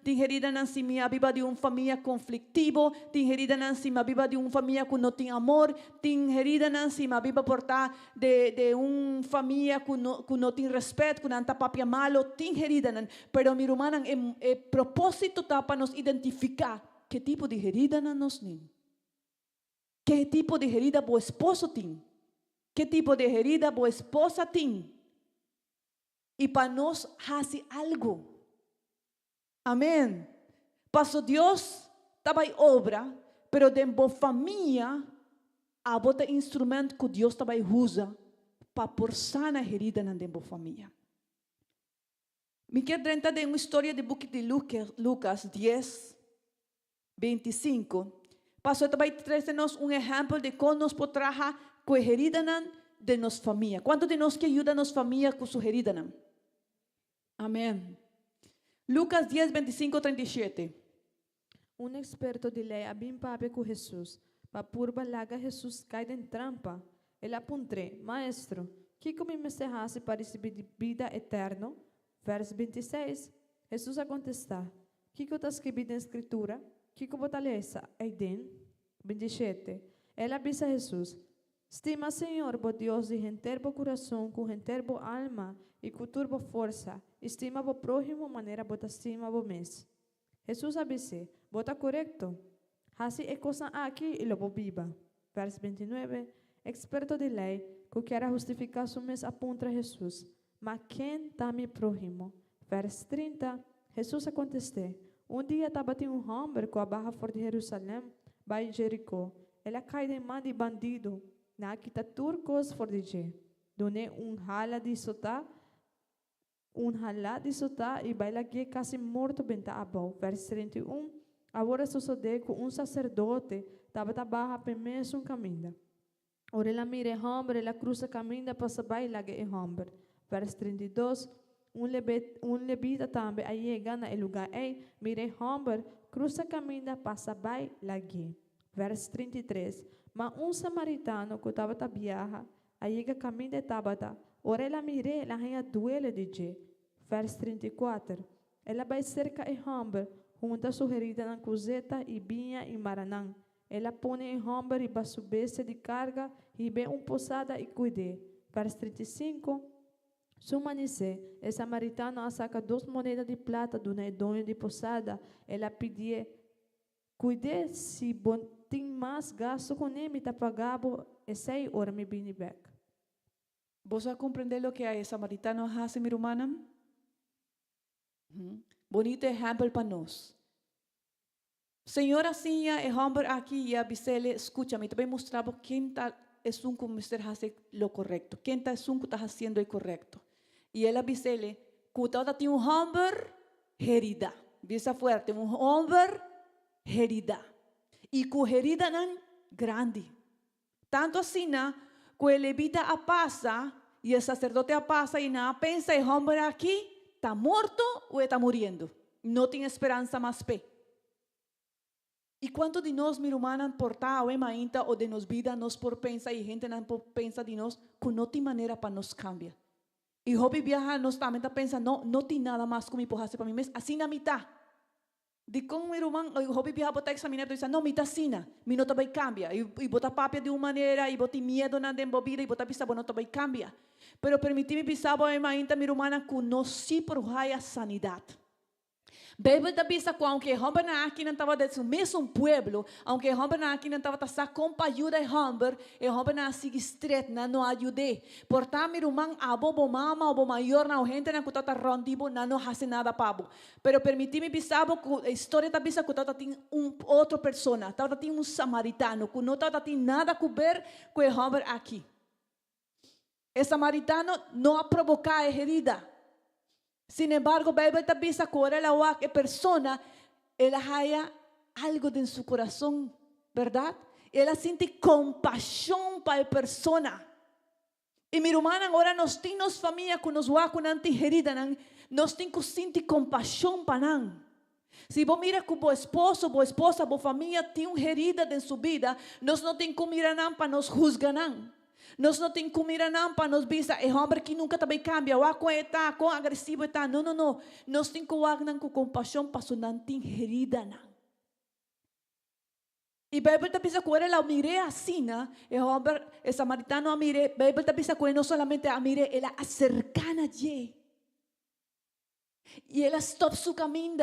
tin herida si mi aviva de una familia conflictivo, tin herida si mi aviva de una familia que no tiene amor, tin herida si mi aviva portar de una familia que no tiene respeto, que no anta papia malo, tin herida pero mi hermana el propósito está para nos identificar qué tipo de herida nos nin. ¿Qué tipo de herida vos esposo tin? ¿Qué tipo de herida vos esposa tin? Y para nos hace algo. Amén. Paso Dios estaba en obra, pero de vos familia a bota instrumento que Dios estaba usa para por sana herida na de vos familia. Me quero tentar de uma história de book de Lucas 10, 25. Pastor também traz-nos exemplo de como nos pode trabalhar com a herida de nossa família. Quanto de nós que ajuda a nossa família com sua herida? Amém. Lucas 10, 25, 37. Un experto de lei abim pape com Jesus. Pa purba laga Jesus cai em trampa. Ele apuntre, maestro, que como me serrasse para receber vida eterna? Verso 26. Jesus a contestar, que está escrito na escritura? Que botaleza aí den? 27. Ela avisa Jesus, estima Senhor, bo Deus de enterbo coração, com enterbo alma e com turbo força. Estima bo prójimo maneira bota estima bo mes. Jesus avise, bota correcto. Hasi é coisa aqui e lobo viva. Verso 29. Experto de lei, que quer justificar su mes apunta a Jesus. Mas quem tá mi prójimo? Verso 30. Jesus a contestou. Dia estava um homem com a barra fora de Jerusalém, vai Jericó. Ela cai de mão de bandido, na quita turcos fora de Jé. Done hala de sotá e vai lá que quase morto benta abau. Verso 31. Agora sucedeu com sacerdote, estava da barra pemes caminho. Ora ela mire homem, ela cruza caminho, passa vai lá que homem. Verso 32. Levita também aí chega no lugar, mire homem, cruza caminho, passa vai lá que. Verso 33. Mas samaritano que estava da viaja, aí chega caminho de Tabata. Ora ela mire, ela ganha duelo de Jé. Verso 34. Ela vai cerca e homem, junta sugerida na cozeta e vinha e maranã. Ela põe em homem e vai subir de carga e vê posada e cuide. Verso 35. Sumanice, o samaritano saca 2 moedas de prata do dono de posada. Ela pedia, cuide se tem mais gasto com ele, tá pagado, e 6 horas me vim back. ¿Vos a comprender lo que a samaritano hace, mi hermana? Bonito ejemplo para nos. Senhora, assim, é homem aqui e a bisele, escucha-me, também mostrava quem está es un como ser hace lo correcto. Quem está es un que está haciendo o correcto. E ela bisele, que tem homem herida. Bisa fuerte, homem herida. E com herida não grande. Tanto assim, que o levita a passa e o sacerdote a passa e não pensa, o homem aqui está morto ou está morrendo. Não tem esperança mais pé. E quanto de nós, minha irmã, portar a mainta ou de nos vida, nós por pensar e gente não pensa de nós, que não tem maneira para nos cambiar. E hobby viaja, nós também pensa, não tem nada mais que me pode fazer para mim, mas assim na mitad. De como meu irmão, o hobby viaja botar examinar, tu diz, não, mitad assim, me não vai cambiar. E botar papia de uma maneira, e botar medo na embobida, e botar pisar, não vai cambiar. Pero permitir-me pisar a mainta, minha irmã, que nós se porraia a sanidade. Bíblia da bisa que aunque homem aqui não estava desse mesmo pueblo, aunque homem aqui não estava tá com ajuda de homem assim estreito não ajude. Portanto, meu irmão, abo mama, abo maior na gente na que tá rondibo, não faz nada pabo. Pero permitir-me bisabo que a história da bisa que tá tem outra pessoa, tá tem samaritano que não tá tem nada a ver com o homem aqui. O samaritano não a provocar a herida. Sin embargo, a Bíblia te avisa que ahora la persona, ela haya algo en su corazón, ¿verdad? Ela siente compasión para la persona. Y mi hermana, ahora nos tenemos familia que nos va con antiherida, nos tenemos sentir compasión para nan. Si vos mira que vos esposo, vos esposa, vos familia tiene una herida en su vida, nos no tenemos que mirar para nos juzgar. Nós não temos que mirar para nos visar. É homem que nunca também cambia. O que está, quão agressivo está. Não. Nós temos que olhar com compaixão para que não tenha herida. E a Bíblia está dizendo que ela mirei assim, o homem, o samaritano a mirei. A Bíblia está dizendo que não somente a mirei, ela acercana a e ela stop su caminho.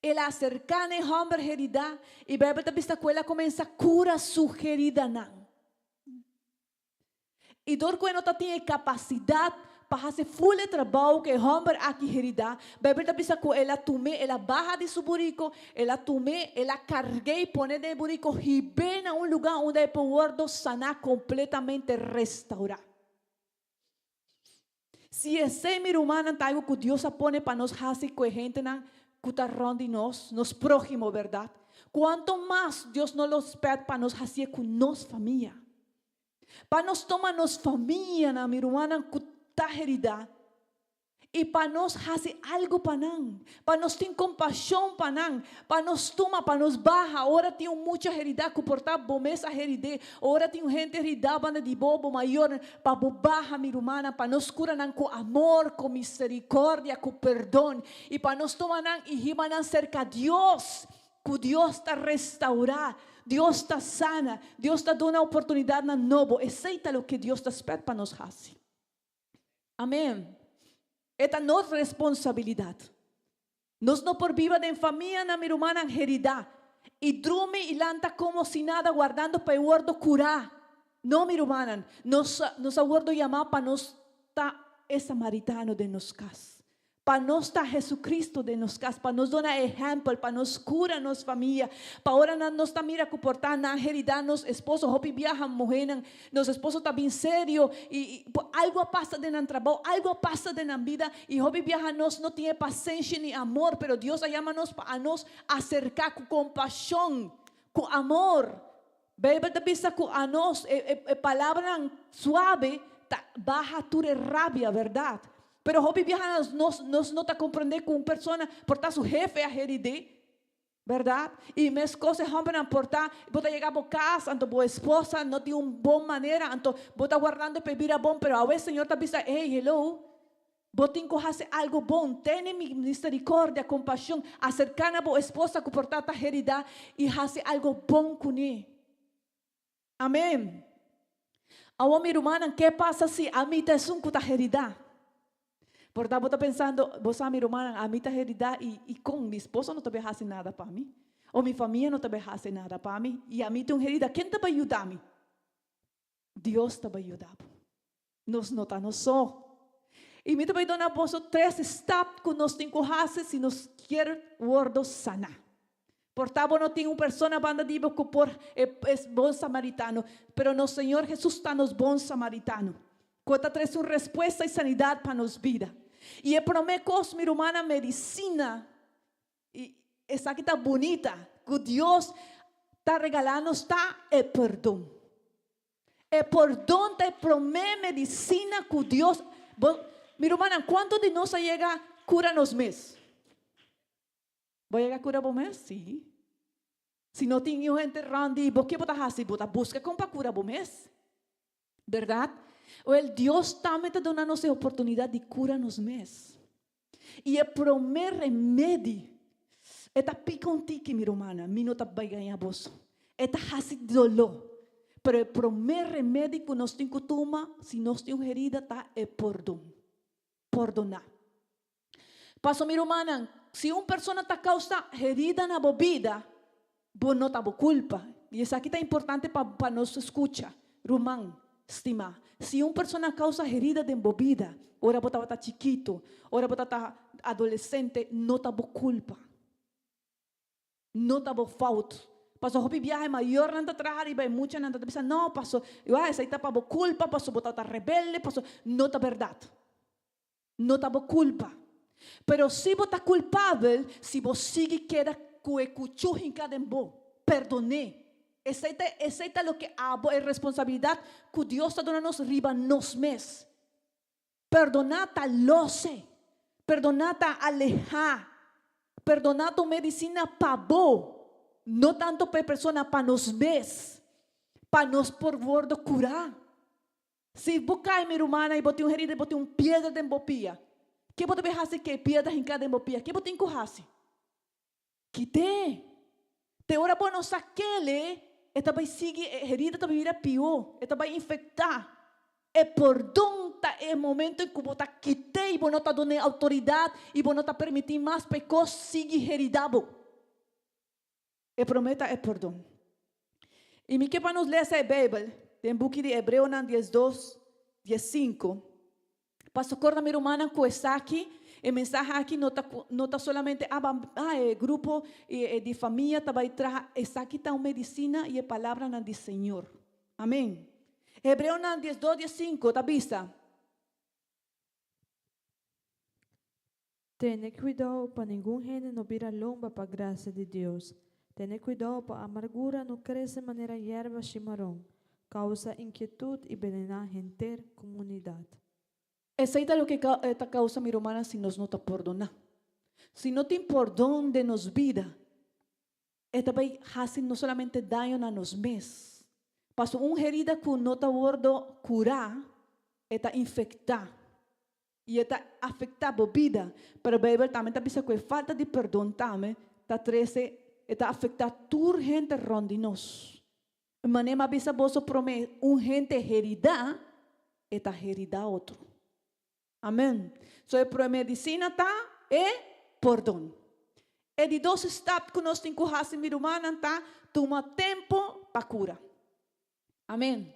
Ela acercana o homem herida. E a Bíblia está dizendo que ela começa a curar sua herida. E dor que não tem capacidade para fazer full trabalho que o homem aqui herida. A Bíblia diz que ela tome, ela barra de seu burico, ela tome, ela carregue e põe de burico e vem a lugar onde é poder sanar completamente restaurar. Se esse meu humano é algo que Deus põe para nós fazer com a gente que está ronde nos próximos, verdade? Quanto mais Deus nos pede para nós fazer com nossa família. Para nós tomar nossa família, minha irmã, que está herida. E para nós fazer algo para nós. Para nós ter compaixão para nós. Para nós tomar, para nós barra. Agora tem muita herida que portar bomesa herida. Agora tem gente herida, banda de bobo maior. Para barra, minha irmã, para nós curar com amor, com misericórdia, com perdão. E para nós tomar e ir cerca de Deus. Que Deus está restaurar. Deus está sana, Deus está dando uma oportunidade na novo. Aceita o que Deus está esperando para nós fazer. Amém. Esta é nossa responsabilidade. Nós não por viva de família na minha irmã herida. E dorme e lanta como se nada, guardando para o guardo curar. Não, minha irmã, nós aguardo chamar para nós estar samaritano de nos casa. Para nós estar Jesucristo de nos casa, para nos dar exemplo, para nos curar nossa família, para agora nós está mira que portar na herida nos esposo, hopi viaja morrer, nos esposo está bem sério e algo passa de nan trabalho, algo passa de nan vida e hopi viaja nós não tem paciência nem amor, pero Deus chama nos para nos acercar com compaixão, com amor. Bíblia diz que a nós palavra suave baja tua rabia, verdade? Pero hobby viaja nos não está compreender com uma pessoa portar seu jefe a herida, verdade? E minhas coisas homem não portar, bota chegar para casa, então boa esposa não tem boa maneira, então bota guardando para vir a bom, pero a vezes o Senhor está dizendo, hey, hello, bota em fazer algo bom, tenha misericórdia, compaixão, acercar a boa esposa que portar a herida e fazer algo bom com ele. Amém. Agora, minha irmã, que passa se a mim está com a herida? Portanto, vou estar pensando, você, minha irmã, a minha herida e com meu esposo não também faz nada para mim. Ou minha família não também faz nada para mim. E a mim tem uma herida. Quem te vai ajudar-me? Deus te vai ajudar. Nós não estamos só. E me vai dar para 3 steps que nós temos que fazer se nós queremos o sanar. Portavo no tinha uma persona banda de por es bom samaritano, pero no Senhor Jesus está nos bom samaritano. Quota traz uma resposta e sanidade para nos vida. E promete minha irmã medicina e essa aqui tá bonita, que Deus está regalando está perdão. Perdão te promete medicina que Deus. Minha irmã, quanto de nós chega cura nos meses? Vai chegar cura bom mês? Sim. Se não tem gente randi, o que você faz? Você busca como para cura bom mês? Verdade? O Deus também está dando a oportunidade de cura nos meses. E promete remédio. Eta picontique, minha irmã, não está vai ganhar bolso. Eta hasi dolor. Pero promete remédio que nós temos que tomar, se nós temos herida, está perdão. Perdonar. Passo, minha irmã, se uma pessoa está causa herida na bebida, você não está culpa. E isso aqui é importante para nós escutar. Romão, estima. Se uma pessoa causa herida de bebida, ora você está chiquito, ora você está adolescente, não está culpa. Não está falta. Pastor, hopi viaje maior não está trabalhando e vai muito não está pensando, não, pastor, essa aí está para culpa, pastor, você está rebelde, pastor, não está verdade. Não está culpa. Pero se você está culpável, se você sigue queda com o cuchu em cada embo, perdone. Essa é o que é responsabilidade que Deus está dando nos riba nos mes. Perdonar está loce, perdonar está alejar, perdonar tu medicina para vos. No tanto para persona, para nos mes, para nos por bordo curar. Se você cai, minha irmã, e você tem uma herida, você tem uma pedra de embopia, que você vai fazer que pedra em cada embopia? Que você tem que fazer? Quite. Te ora por nos aquele, esta vai seguir, herida vai virar pior, esta vai infectar. E perdão é o momento em que você quite e você não está dando autoridade e você não está permitindo mais pecados seguir heridado. E prometa perdão. E me que para nos ler essa Bíblia, tem book de Hebreu 10:2, 15. Passo corda minha irmã com essa aqui, e mensagem aqui não está solamente grupo de família, também traz essa aqui está uma medicina e a palavra do Senhor. Amém. Hebreu 10:2, 15, tá vista? Tenha cuidado para nenhum gente não vir a lomba para a graça de Deus. Tenha cuidado para a amargura não crescer de maneira erva chimarrão, causa inquietude e venena a gente comunidade. Essa é o que está causa, minha irmã, se nós não está perdonar. Se não tem perdão de nos vida, esta vai fazer não somente dano na nos mes. Passo uma herida que não está gordo curar, está infectar. E está afetar a vida. Pero a Bíblia também está dizendo que falta de perdão também está treze. Está afectar toda gente ronde nós. Mas não avisa vos promete gente herida, está herida outro. Amém. So a medicina está perdão. E de dois estados que nós temos que fazer, minha irmã, está toma tempo para cura. Amém.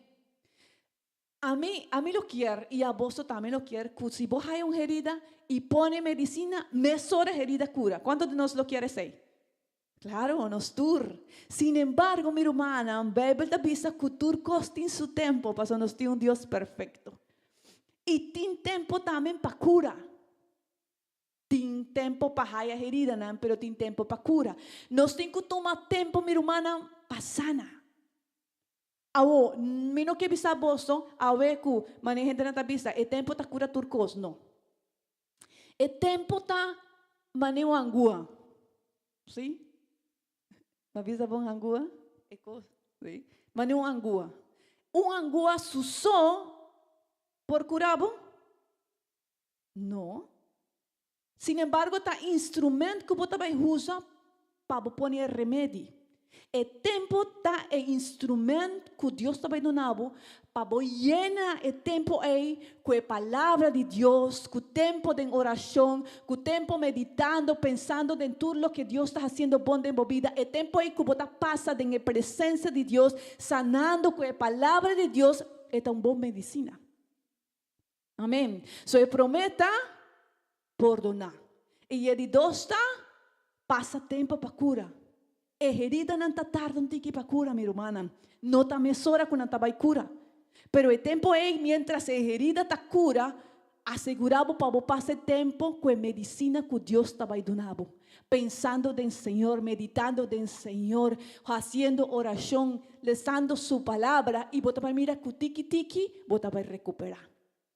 A mim lo quero e a vos também lo quero. Que se vos hay uma herida e põe medicina, mesora herida cura. Quanto de nós lo quer ser? Claro, nos tur. Sin embargo, mi hermana, a Bíblia diz que tur costa em seu tempo, para nós ter Deus perfeito. E tem tempo também para cura. Tem tempo para a herida, não, pero tem tempo para cura. Nós temos que tomar tempo, mi hermana, para sana. Awo, mino que bisa boso, awe ku, mani gente na tabisa, e tempo ta cura turcos, no. E tempo ta mani angua. ¿Sí? Mavisa bom angua? Eko, ¿sí? Mani angua. Angua susó por curabo? No. Sin embargo, ta instrumento que você vai usar para poner remédio. E tempo tá é instrumento que Deus está dando para llenar o tempo aí com a palavra de Deus, com o tempo de oração, com o tempo meditando, pensando em tudo o que Deus está fazendo bom em vida. O tempo aí que você passa na presença de Deus, sanando com a palavra de Deus, é uma boa medicina. Amém. So, prometa perdonar. E ele Deus está passa tempo para cura. herida não tá tarde um tiki para cura, minha irmã. Não tá mesora quando tá vai cura. Pero o tempo é, mientras a herida tá cura, assegurado para passar tempo com a medicina que Deus está vai donando. Pensando en Señor, meditando en Señor, haciendo oración, leyendo su palabra, y vos te vas a mirar que tiki tiki, vos te vas a recuperar.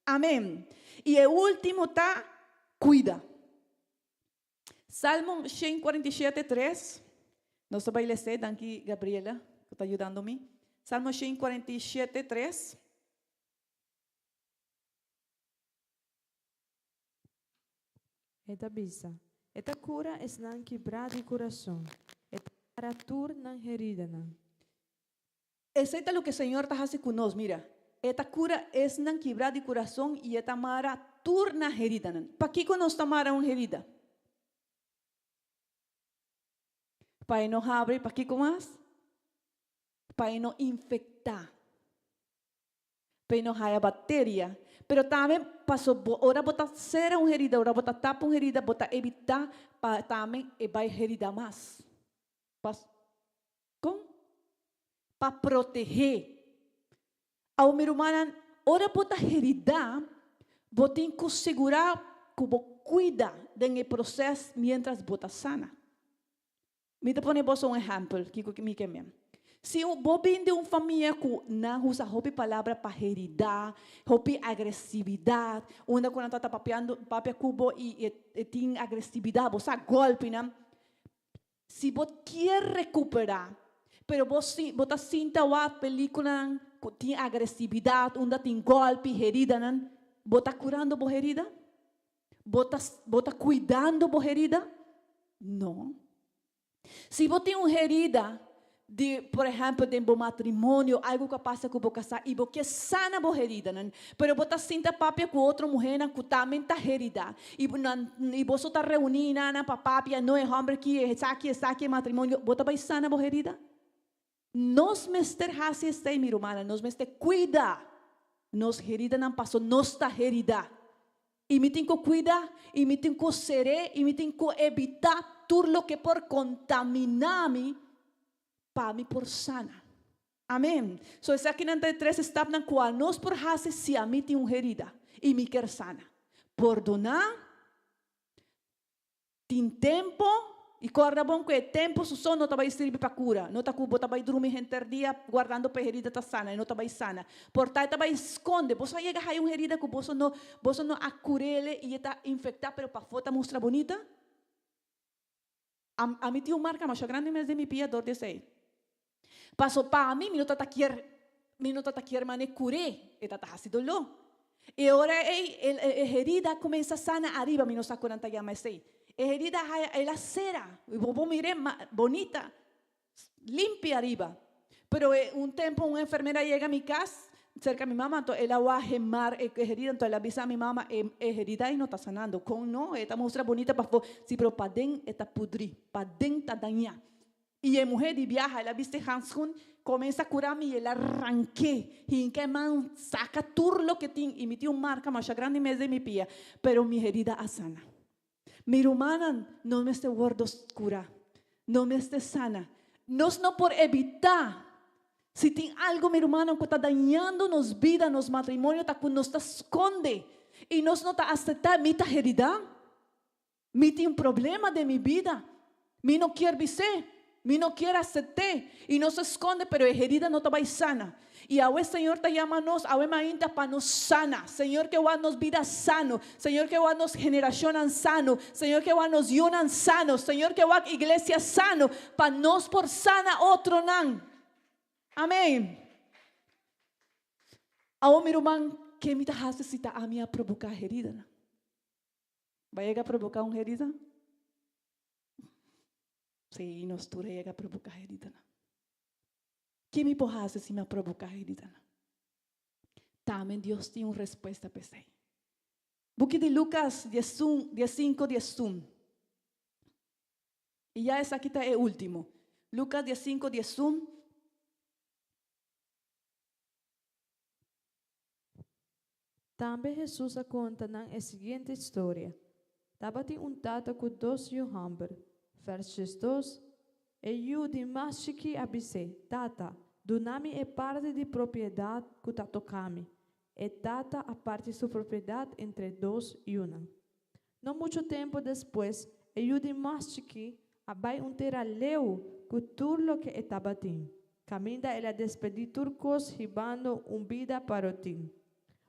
Amén. Y el último está, cuida. Salmo 147, 3. No se va a leer, aquí Gabriela, que está ayudándome. Salmo 147, 3. Eta bisa. Eta cura es nan quebrar de corazón. Eta paratur nan herida nan. Aceita lo que el Señor te hace con nos, mira. Esta cura es nan quebrar de corazón y esta mara turna herida nan. ¿Para qué con nos mara una herida? Para no abre, ¿para qué con más? Para no infectar. Para no haya bacteria. Pero também passou, ora botar cera uma herida, ora botar tapa uma herida, botar evitar para também e vai herida mais. Como? Para proteger. Ao meu irmão, ora botar herida, botem que segurar que cuida do processo mientras bota sana. Me pone vos um exemplo que me queimei. Se você vem de uma família que não usa a palavra para herida, a agressividade, onde quando está papia cubo e tem agressividade, você golpe, né? Se você quer recuperar, pero você sinta a película que tem agressividade, onde tem golpe, herida, né? Você está curando a herida? Você está cuidando da herida? Não. Se você tem uma herida, por exemplo, de um matrimônio, algo que passa com o casal, e você sana a herida, né? Pero você sinta papia com outra mulher que também está herida. E você está reunindo para papia, não é homem que está aqui, matrimônio, você vai sana a herida? Nós mester hasi este, minha irmã, nós mester cuida. Nos herida não passou, nós está herida. E me tem que cuidar, e me tem que ser, e me tem que evitar tudo o que por contaminar-me, para mim por sana. Amém. So, essa aqui na 3 está na qual nós por hacer se a mim tem uma herida e me quer sana. Perdonar, tem tempo, e corre bom que tempo só não vai servir para cura. Não está cubo, vai dormir entre dia guardando para a herida está sana, e não vai sana. Portanto, vai esconde. Você chega a uma herida que você não acurele e está infectada, pero para fora mostra bonita. A mim tem uma marca mais grande mais de mi pia, 216. Paso para mim, minuto tá quer mane cure, eta tá hasi dolo. E ora a herida começa sana arriba, minuto sa 40 ya mais sei. A herida é a cera, e vou mire bonita, limpia arriba. Pero um tempo uma enfermeira chega a minha casa, cerca de minha mamá, então ela vai remar a herida, então ela avisa a minha mamá, a herida aí não está sanando, com não, esta mostra bonita para fora, se pero para dentro está pudrir, para dentro está danhar. E a mulher de viaja, ela viste Hanskun, começa a curar-me e ela arranque. E em que mão saca tudo o que tem. E me tem uma marca mais grande mesmo de minha pia. Pero minha herida é sana. Minha irmã não me está guardando cura. Não me está sana. Nós não por evitar. Se tem algo, minha irmã, que está dañando nos vida, nos matrimônios, que nos está esconde. E nós não está aceitando minha herida. Me tem um problema de minha vida. Me não quer dizer. Me não quer aceitar e não se esconde, pero a herida não está sana. E o Senhor te chama a nós, a ainda para nos sana. Senhor, que vai nos vida sano. Senhor, que vai nos geração sano. Senhor, que vai nos yunan sano. Senhor, que vai igreja sano. Para nós por sana outro não. Amém. A meu irmão, que me hace se a minha provocar herida? Vai chegar a provocar uma herida? Sim, nós tudo chega a provocar herida. Que me pode fazer se me provocar herida? Também Deus tem uma resposta para isso. Book de Lucas 15, 11. E já essa aqui está o último. Lucas 15, 11. Também Jesus conta a seguinte história. Tava um tata com 2 hamburger. Versos 2 Eu dimashiki abise, tata, dunami é parte de propriedade que tá tocami. E tata a parte sua propriedade entre dois e uma. Não muito tempo depois, eu dimashiki abai teraleu que tudo que estava tim. Caminda ela despedir turcos ribando vida para o tim.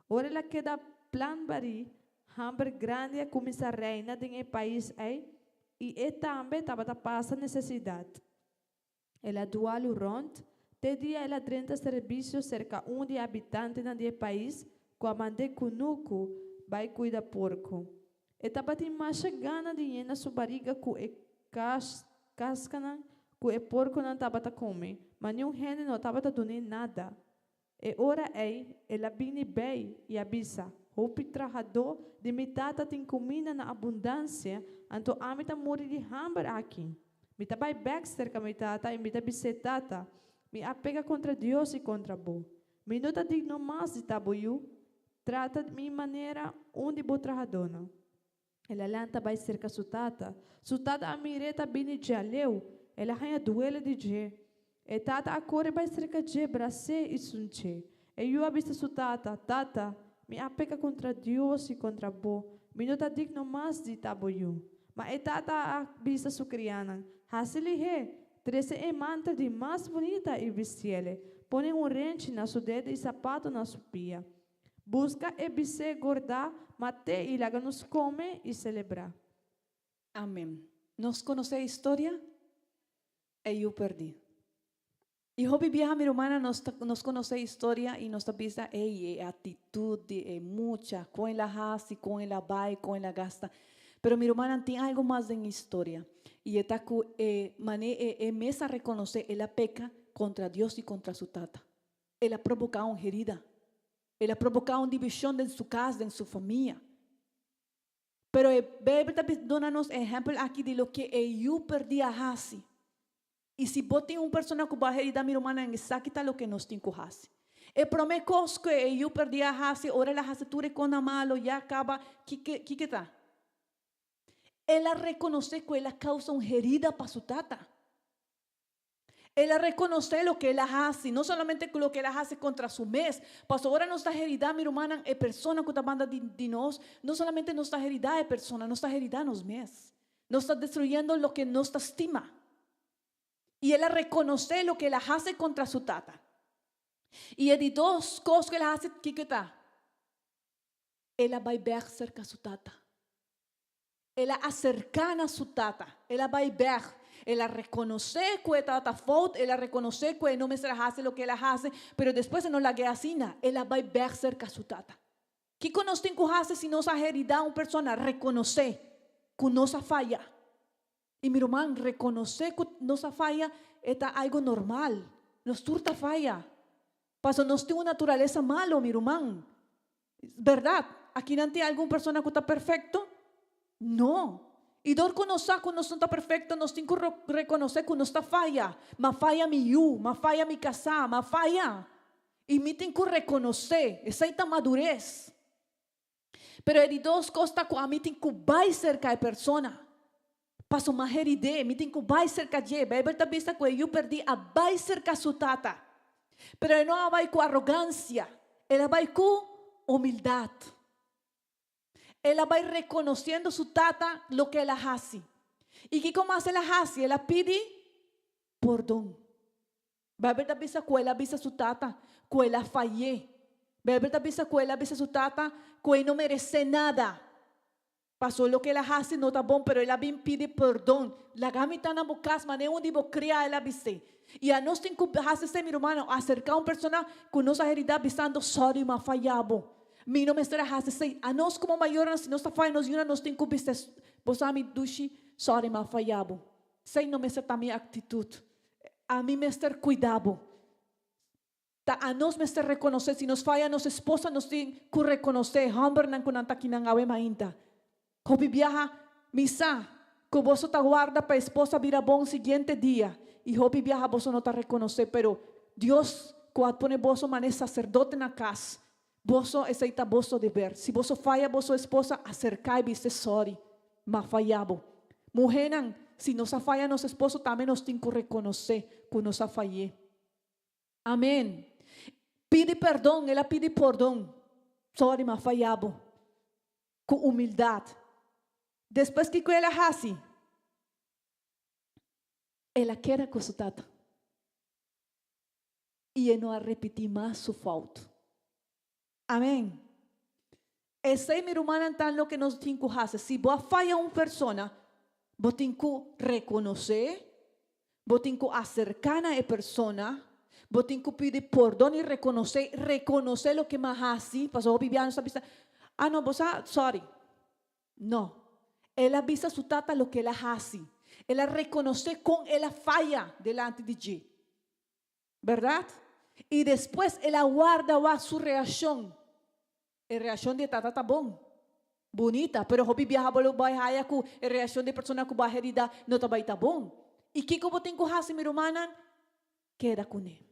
Ora ela queda plan bari, hamber grande começa a reina em país aí e também estava passa necessidade. Ela dual rond, te dia ela 30 serviços cerca de habitantes no país, com a mande kunuku vai cuidar porco. Estava tem mais gana de llena sua barriga com e cascana, com e porco não estava a comer, mas nenhum gente não estava a dar nada. E ora ela vem bem e avisa, o trabalhador de metade tem comida na abundância, então a meta morre de hambre aqui. Mita vai Baxter ka mitata e mita bisetata. Me apega contra Deus e contra bo. Me nota digno mais de tabuyu. Trata de minha maneira onde bo trahadona. Ela lanta vai cerca sutata. Sutata a mireta bini jaleu. Ela ranha duela de je. E tata a core vai cerca je brace e sunche. E eu avista sutata. Tata, me apega contra Deus e contra bo. Me nota digno mais de tabuyu. Mas e tata a vista su criana. Hasili he, 13 manta de mais bonita e vestiele. Põe rente na sua dedo e sapato na sua pia. Busca e bise gorda, mate e laga nos come e celebrar. Amém. Nos conhece a história? Eu perdi. E hobby viaja mi hermana nos conoce a história e nos avisa atitude é mucha, com ela hace, com ela vai, com ela gasta. Pero mi hermana tem algo mais em história. E está mesa reconocer, ela peca contra Deus e contra sua tata. Ela provoca uma herida. Ela provoca uma divisão em sua casa, em sua família. Pero a Bíblia dá-nos exemplo aqui de lo que eu perdi a hace. E se você tem uma pessoa com uma herida, mi hermana, exacta lo que nos tem que hacer. E promete que eu perdi a hace, ora la hace tu recona malo, ya acaba, que está? Ela reconoce que ela causa uma herida para sua tata. Ela reconoce lo que ela hace, não somente lo que ela hace contra su mes. Pastor, ahora nuestra herida, mi hermana, es persona que está banda de nós. No solamente nuestra herida es persona, nuestra herida nos mes. Nos está destruyendo lo que nos estima. Y ela reconoce lo que ela hace contra su tata. Y de dos cosas que ela hace, ¿qué está? Ela vai ver cerca a su tata. Ela acercana a su tata. Ela vai ver. Ela reconoce que tata fault. Ela reconoce que no me hace lo que ela hace. Pero después no la guía así. Ela vai ver cerca a su tata. ¿Qué nos tem que hacer si nos ha heredado una persona? Reconocer que nos falla. Y mi hermano, reconocer que nos falla es algo normal. Nos turta falla. Paso nos tiene una naturaleza malo, mi hermano. ¿Verdad? Aquí no hay alguna persona que está perfecto. No. Y dor conocer que no está perfecto, nos tiene que reconocer que no está falla. Ma falla mi you, ma falla mi casa, ma falla. Y me tiene que reconocer. Esa es la madurez. Pero hay dos cosas que a mí tengo que vai cerca de persona. Paso uma herida, me tenho que vai cerca de. A Bíblia está vista que eu perdi a vai cerca sua tata. Pero não vai com arrogância, ela vai com humildade. Ela vai reconhecendo sua tata lo que ela hace. E que como ela hace? Ela pede perdão. A Bíblia está vista que ela avisa sua tata que ela falhou. A Bíblia está vista que ela avisa sua tata que não merece nada. Pasó lo que ela hace no está bom, pero ela vem pide perdão. La gamita na bocas, mas onde vou criar ela avise. E a nós tem que fazer, meu irmão, acercar uma pessoa com nossa herida avisando, sorry, mas falhamos. Mi não me será fazer. A nós como maiores, se nós falhamos, nós tem que avisar, você me dushi, sorry, mas falhamos. Sei não me será minha atitude. A mim me ser cuidado. A nós me ser reconhecer, se nos falha nossa esposa, nós tem que reconhecer. Hamber não kunanta kinangawe mainta. Hobi viaja misa, que vos te guarda para esposa vira bom siguiente dia. Y hobi viaja vos no te reconoce, pero Dios cuando pone vos mané sacerdote na casa, vos aceita vos deber. Si vos falla vos esposa, acercai viste sorry, ma fallabo. Mujeran, se nos falha nosso esposo, também nós temos que reconhecer que nos falhei. Amém. Pide perdão, ela pide perdão. Sorry, mas falhava. Com humildade. Depois que ela faz, ela quer com sua tata. E não repetir mais sua falta. Amém. Esse é meu irmão, então, o que nós temos que fazer. Se você falha uma pessoa, você tem que reconhecer, você tem que acercar a pessoa, você tem que pedir perdão e reconhecer o que mais faz. Para o Bibiano sabe, não, você, sorry. Não. Ela avisa a sua tata o que ela faz. Ela reconhece com ela falha delante de G. ¿Verdad? E depois ela guarda a sua reação. A reação de tata está bom. Bonita, pero hobi biyaha bolo bahaya ko, a reação de pessoa que vai herida não está bom. E que como tem que fazer, meu irmão? Queda com ele.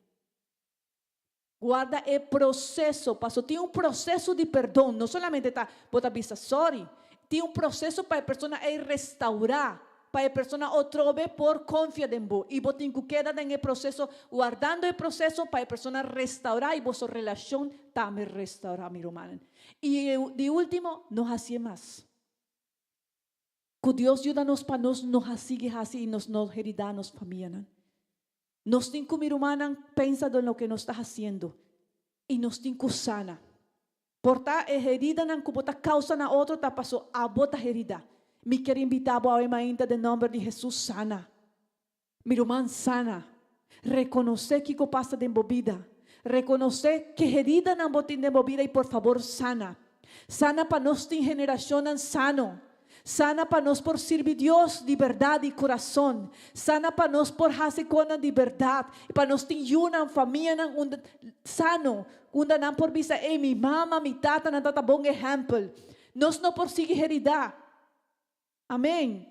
Guarda o processo, pastor. Tem processo de perdão. Não solamente está, bota vista, sorry. Tem processo para a pessoa restaurar, para a pessoa outra vez por confiar em você. E você tem que quedar em processo, guardando o processo para a pessoa restaurar e vossa relação também restaurar, meu irmão. E de último, não fazer mais. Que Deus ajuda-nos para nós não fazer assim e nos heredar nos família. Nós temos que, meu irmão, pensar no que nós está fazendo. E nós temos que sanar. Porta herida que bota causa na outro tá passou a bota herida. Me quero invitar a ainda de nome de Jesus sana. Meu irmão sana. Reconhecer que passa de vida. Reconhecer que herida não botin de vida e por favor sana. Sana para nós ter geração sano. Sana para nós por servir Deus de verdade e coração. Sana para nós por fazer coisas de verdade. E para nós ter uma família sano. Onde não por vista, minha mama, minha tata, não está bom exemplo. Nós não por seguir heredar. Amém.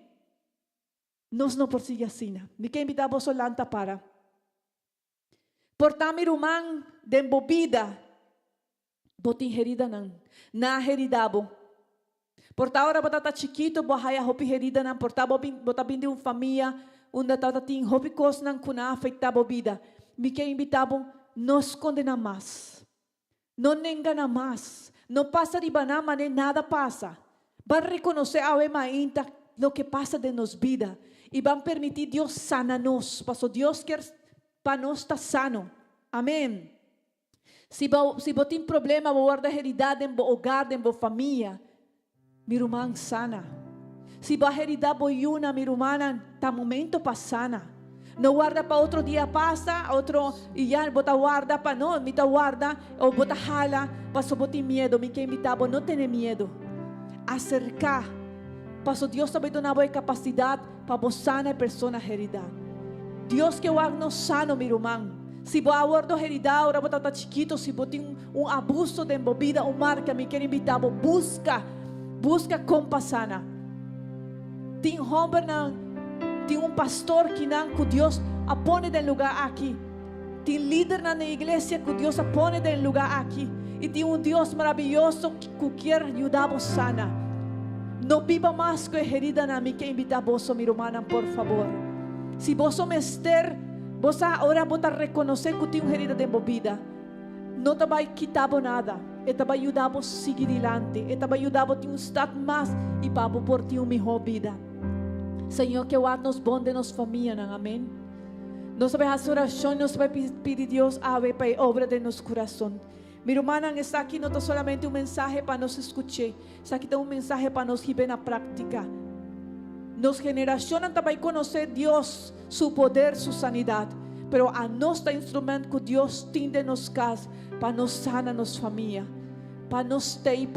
Nós não por seguir assim. Me quero invitar a você lanta para. Portar meu irmão de embobida. Botin herida não. Na heridabo. Porta ahora bota chiquito, bahaya hopi herida nan porta bota bindi un família, onde tata tin hopi cos nan kuna afetaba vida. Me que invitabo nos condena mais. Não engana mais. Não passa de banana, nem nada passa. Vai reconhecer a ainda o que passa de nos vida e vai permitir Deus sana nos. Passo Deus quer para nós estar sano. Amém. Se você tem problema, vou guardar heredade em hogar, em família. Meu irmão sana. Se vai heredar boiuna, meu irmão, tá momento para sana. Não guarda para outro dia passa, outro e já bota guarda para não, me tá guarda ou bota hala, passo botar medo, me quer invitar, não tenha medo. Acercar, passo Deus também dá boa capacidade para você sanar a pessoa herida. Deus que nos sano, meu irmão. Se você guarda herida, agora bota tá chiquito, se você tem abuso de envolvida, marca, me quer invitar, busca compassana. Tem homem tem pastor que Deus apone de lugar aqui. Tem líder na igreja que Deus apone de lugar aqui. E tem Deus maravilhoso que quer ajudar você sana. Não viva mais com herida na mim que invita você, minha irmã, por favor. Se você mester, você agora bota reconhecer que tem herida de vida. Não te vai quitar nada. E te vai ajudar você a seguir adiante. E te vai ajudar você a ter estado mais e para por ti uma melhor vida. Senhor, que nos bonde nos família, amém. Nós vamos fazer oração, nós vamos pedir a Deus para a obra de nosso coração. Minha irmã está aqui, não é solamente mensaje para nos escutar, está aqui mensaje para nos viver na prática. Nossa geração vai conhecer Deus, seu poder, sua sanidade. Pero a nosso instrumento que Deus tem de nos casa para nos sanar nossa família, para nos ter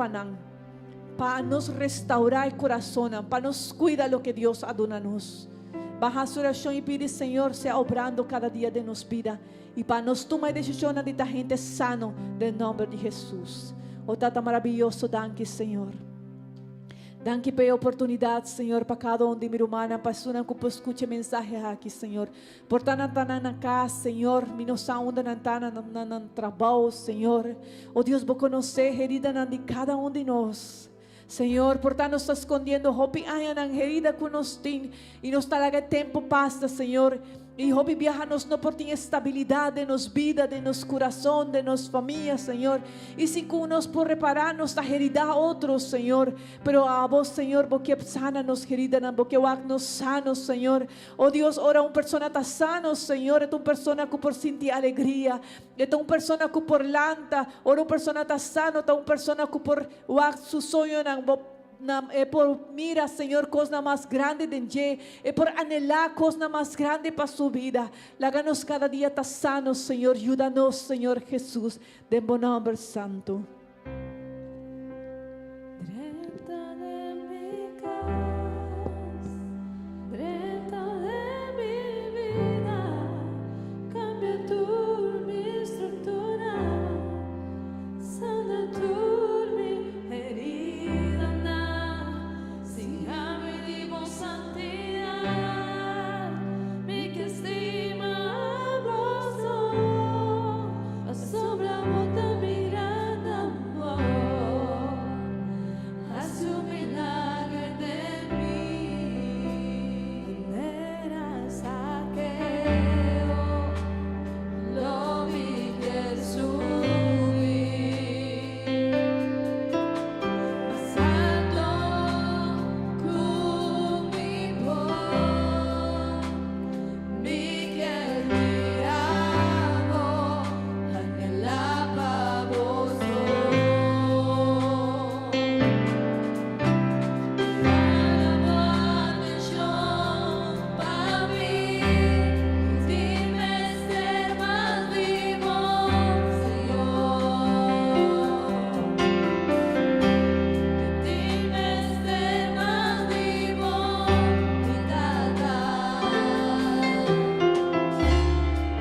para nos restaurar o coração, para nos cuidar do que Deus adona nos. Baja a oração e pede, Senhor, seja obrando cada dia de nos vida e para nos tomar decisão de estar gente sano, em nome de Jesus. O Tata maravilhoso, danke, Senhor. Danke pela oportunidade, Senhor, para cada um de minha irmã, para a pessoa que escute mensagem aqui, Senhor. Por estar na casa, Senhor, minosa onda no trabalho, Senhor. Oh Deus, vou conhecer a herida de cada um de nós. Senhor, por estar nos escondendo, hopi ayan ang herida que nos tin e nos talaga tempo pasta, Senhor. E hopi viajanos no por ti estabilidade de nos vida, de nos coração, de nos família, Senhor. E se com nos por reparar nos herida a outros, Senhor. Pero a vos, Senhor, porque sana nos herida, porque wak nos sanos, Senhor. Oh Deus, ora uma persona ta sano, Senhor. É uma persona que por sentir alegria. É uma persona que por lanta. Ora uma persona ta sano, é uma persona que por wak su sonho nang por mira, Señor, cosa más grande de Ye, por anhelar cosa más grande para su vida. Láganos cada día estar sanos, Señor. Ayúdanos, Señor Jesús, de buen nombre santo. Dentro de mi casa, dentro de mi vida, cambia tú mi estructura, sana tú mi herida, sin hambre y con santidad, mi que estima gozo, asombra bota mi gran amor. Haz un milagro de mí, era saqueo, lo vi que subí, pasando con mi voz, vi que miraba, anhelaba vos. Para mí, dime ser más vivo, Señor. Dime ser más vivo, mi tata.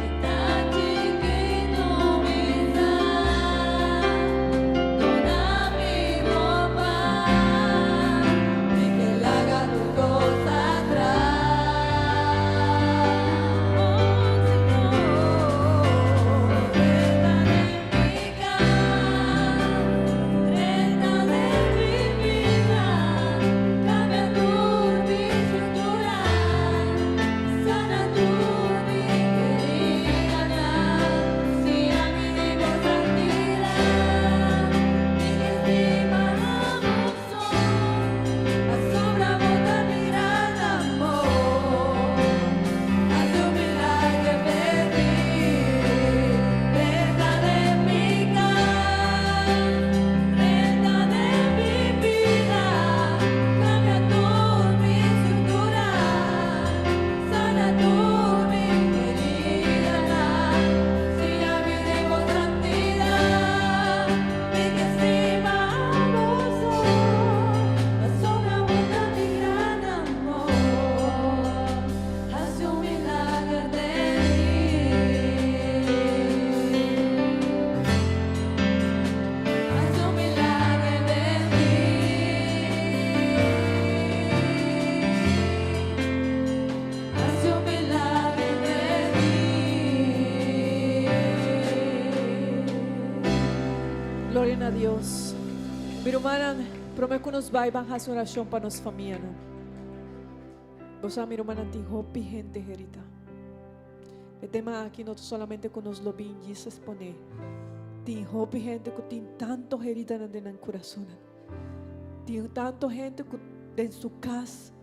Está chiquito mi dona mi ropa, y que la haga tu cosa atrás. Oh Señor, entra en mi casa, entra en mi vida, cambia tu mi estructura, sana tu mi herida, si a mí digo santidad, mi estima gozo, asombra bota mi gran amor. Haz un milagro de mí, renta de mi casa, renta de mi vida, cambia tu mi estructura, sana tu mi herida, si a mí digo santidad, mi que estima gozo, asombra bota mi gran amor. Haz un milagro de mí, haz un milagro de mí, haz un milagro de mí. Gloria a Dios. Mi hermana, prometo que nos va a hacer oración para nuestra familia. Vos mi hermana, ti hopi gente herida. El tema aquí no solamente con nos lo bien y se expone. Ti hopi gente que tiene tanto herida en el corazón. Tiene tanto gente que en su casa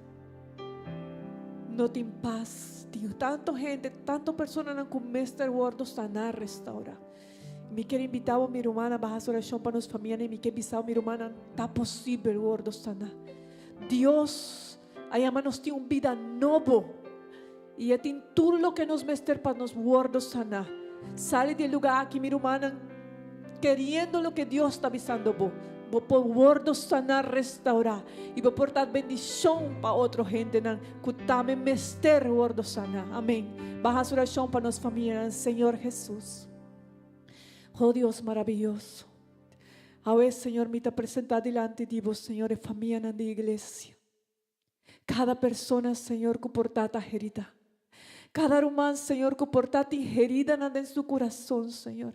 no tiene paz. Tiene tanto gente, tanto personas que Mr. Word sanar, restaurar. Me quero invitar a minha irmã a fazer oração para nossa família e me quero avisar a minha irmã está possível o ordo sanar. Deus, aí nos tem uma vida nova e tem tudo o que nos mester para nos ordo sanar. Sale do lugar que minha irmã querendo o que Deus está avisando vos. Vou por ordo sanar, restaurar e vou portar bendição para outra gente que também mester o ordo sanar. Amém. Baja oração para nossa família, Senhor Jesus. Oh Dios maravilloso. Ahora, Señor, me te presenta delante de vos, Señor, familia de iglesia. Cada persona, Señor, que porta herida. Cada hermano, Señor, que porta herida en su corazón, Señor.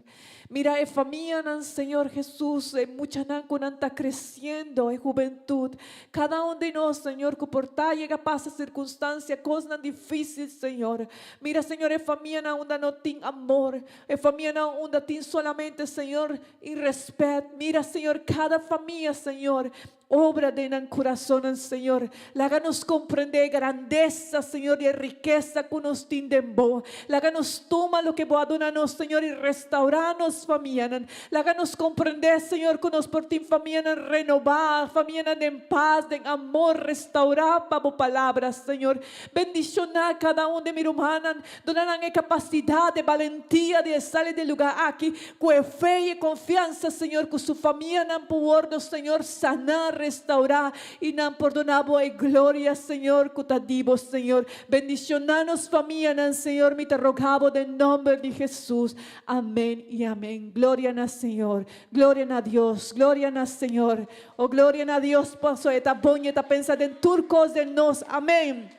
Mira, familia, Señor Jesús, mucha nan está creciendo en juventud. Cada uno de nosotros, Señor, que por tal llega pasa circunstancia, cosas difíciles, Señor. Mira, Señor, familia onda no tiene amor, familia onda tiene solamente, Señor, y respeto. Mira, Señor, cada familia, Señor, obra de en corazón, Señor. La háganos comprender grandeza, Señor, y riqueza que nos tindembo. La háganos toma lo que va a donarnos, Señor, y restaurarnos, familia. La háganos comprender, Señor, que nos por ti, familia, renovar, familia, en paz, en amor, restaurar, para palabras, Señor. Bendición a cada uno de mi hermana. Donarán capacidad de valentía de salir del lugar aquí, con fe y confianza, Señor, que su familia han podido, Señor, sanar, restaurar y nan perdonado y gloria, Señor, cutadivo, Señor. Bendicionanos familia, Señor, me te rogabo en nombre de Jesús. Amén y amén. Gloria al Señor, gloria a Dios, gloria al Señor. Oh, gloria a Dios, paso esta boña, esta pensa en turcos de nos. Amén.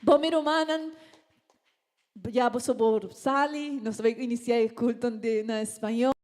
Bom, mi hermana, ya vos por sali, nos va a iniciar el culto en español.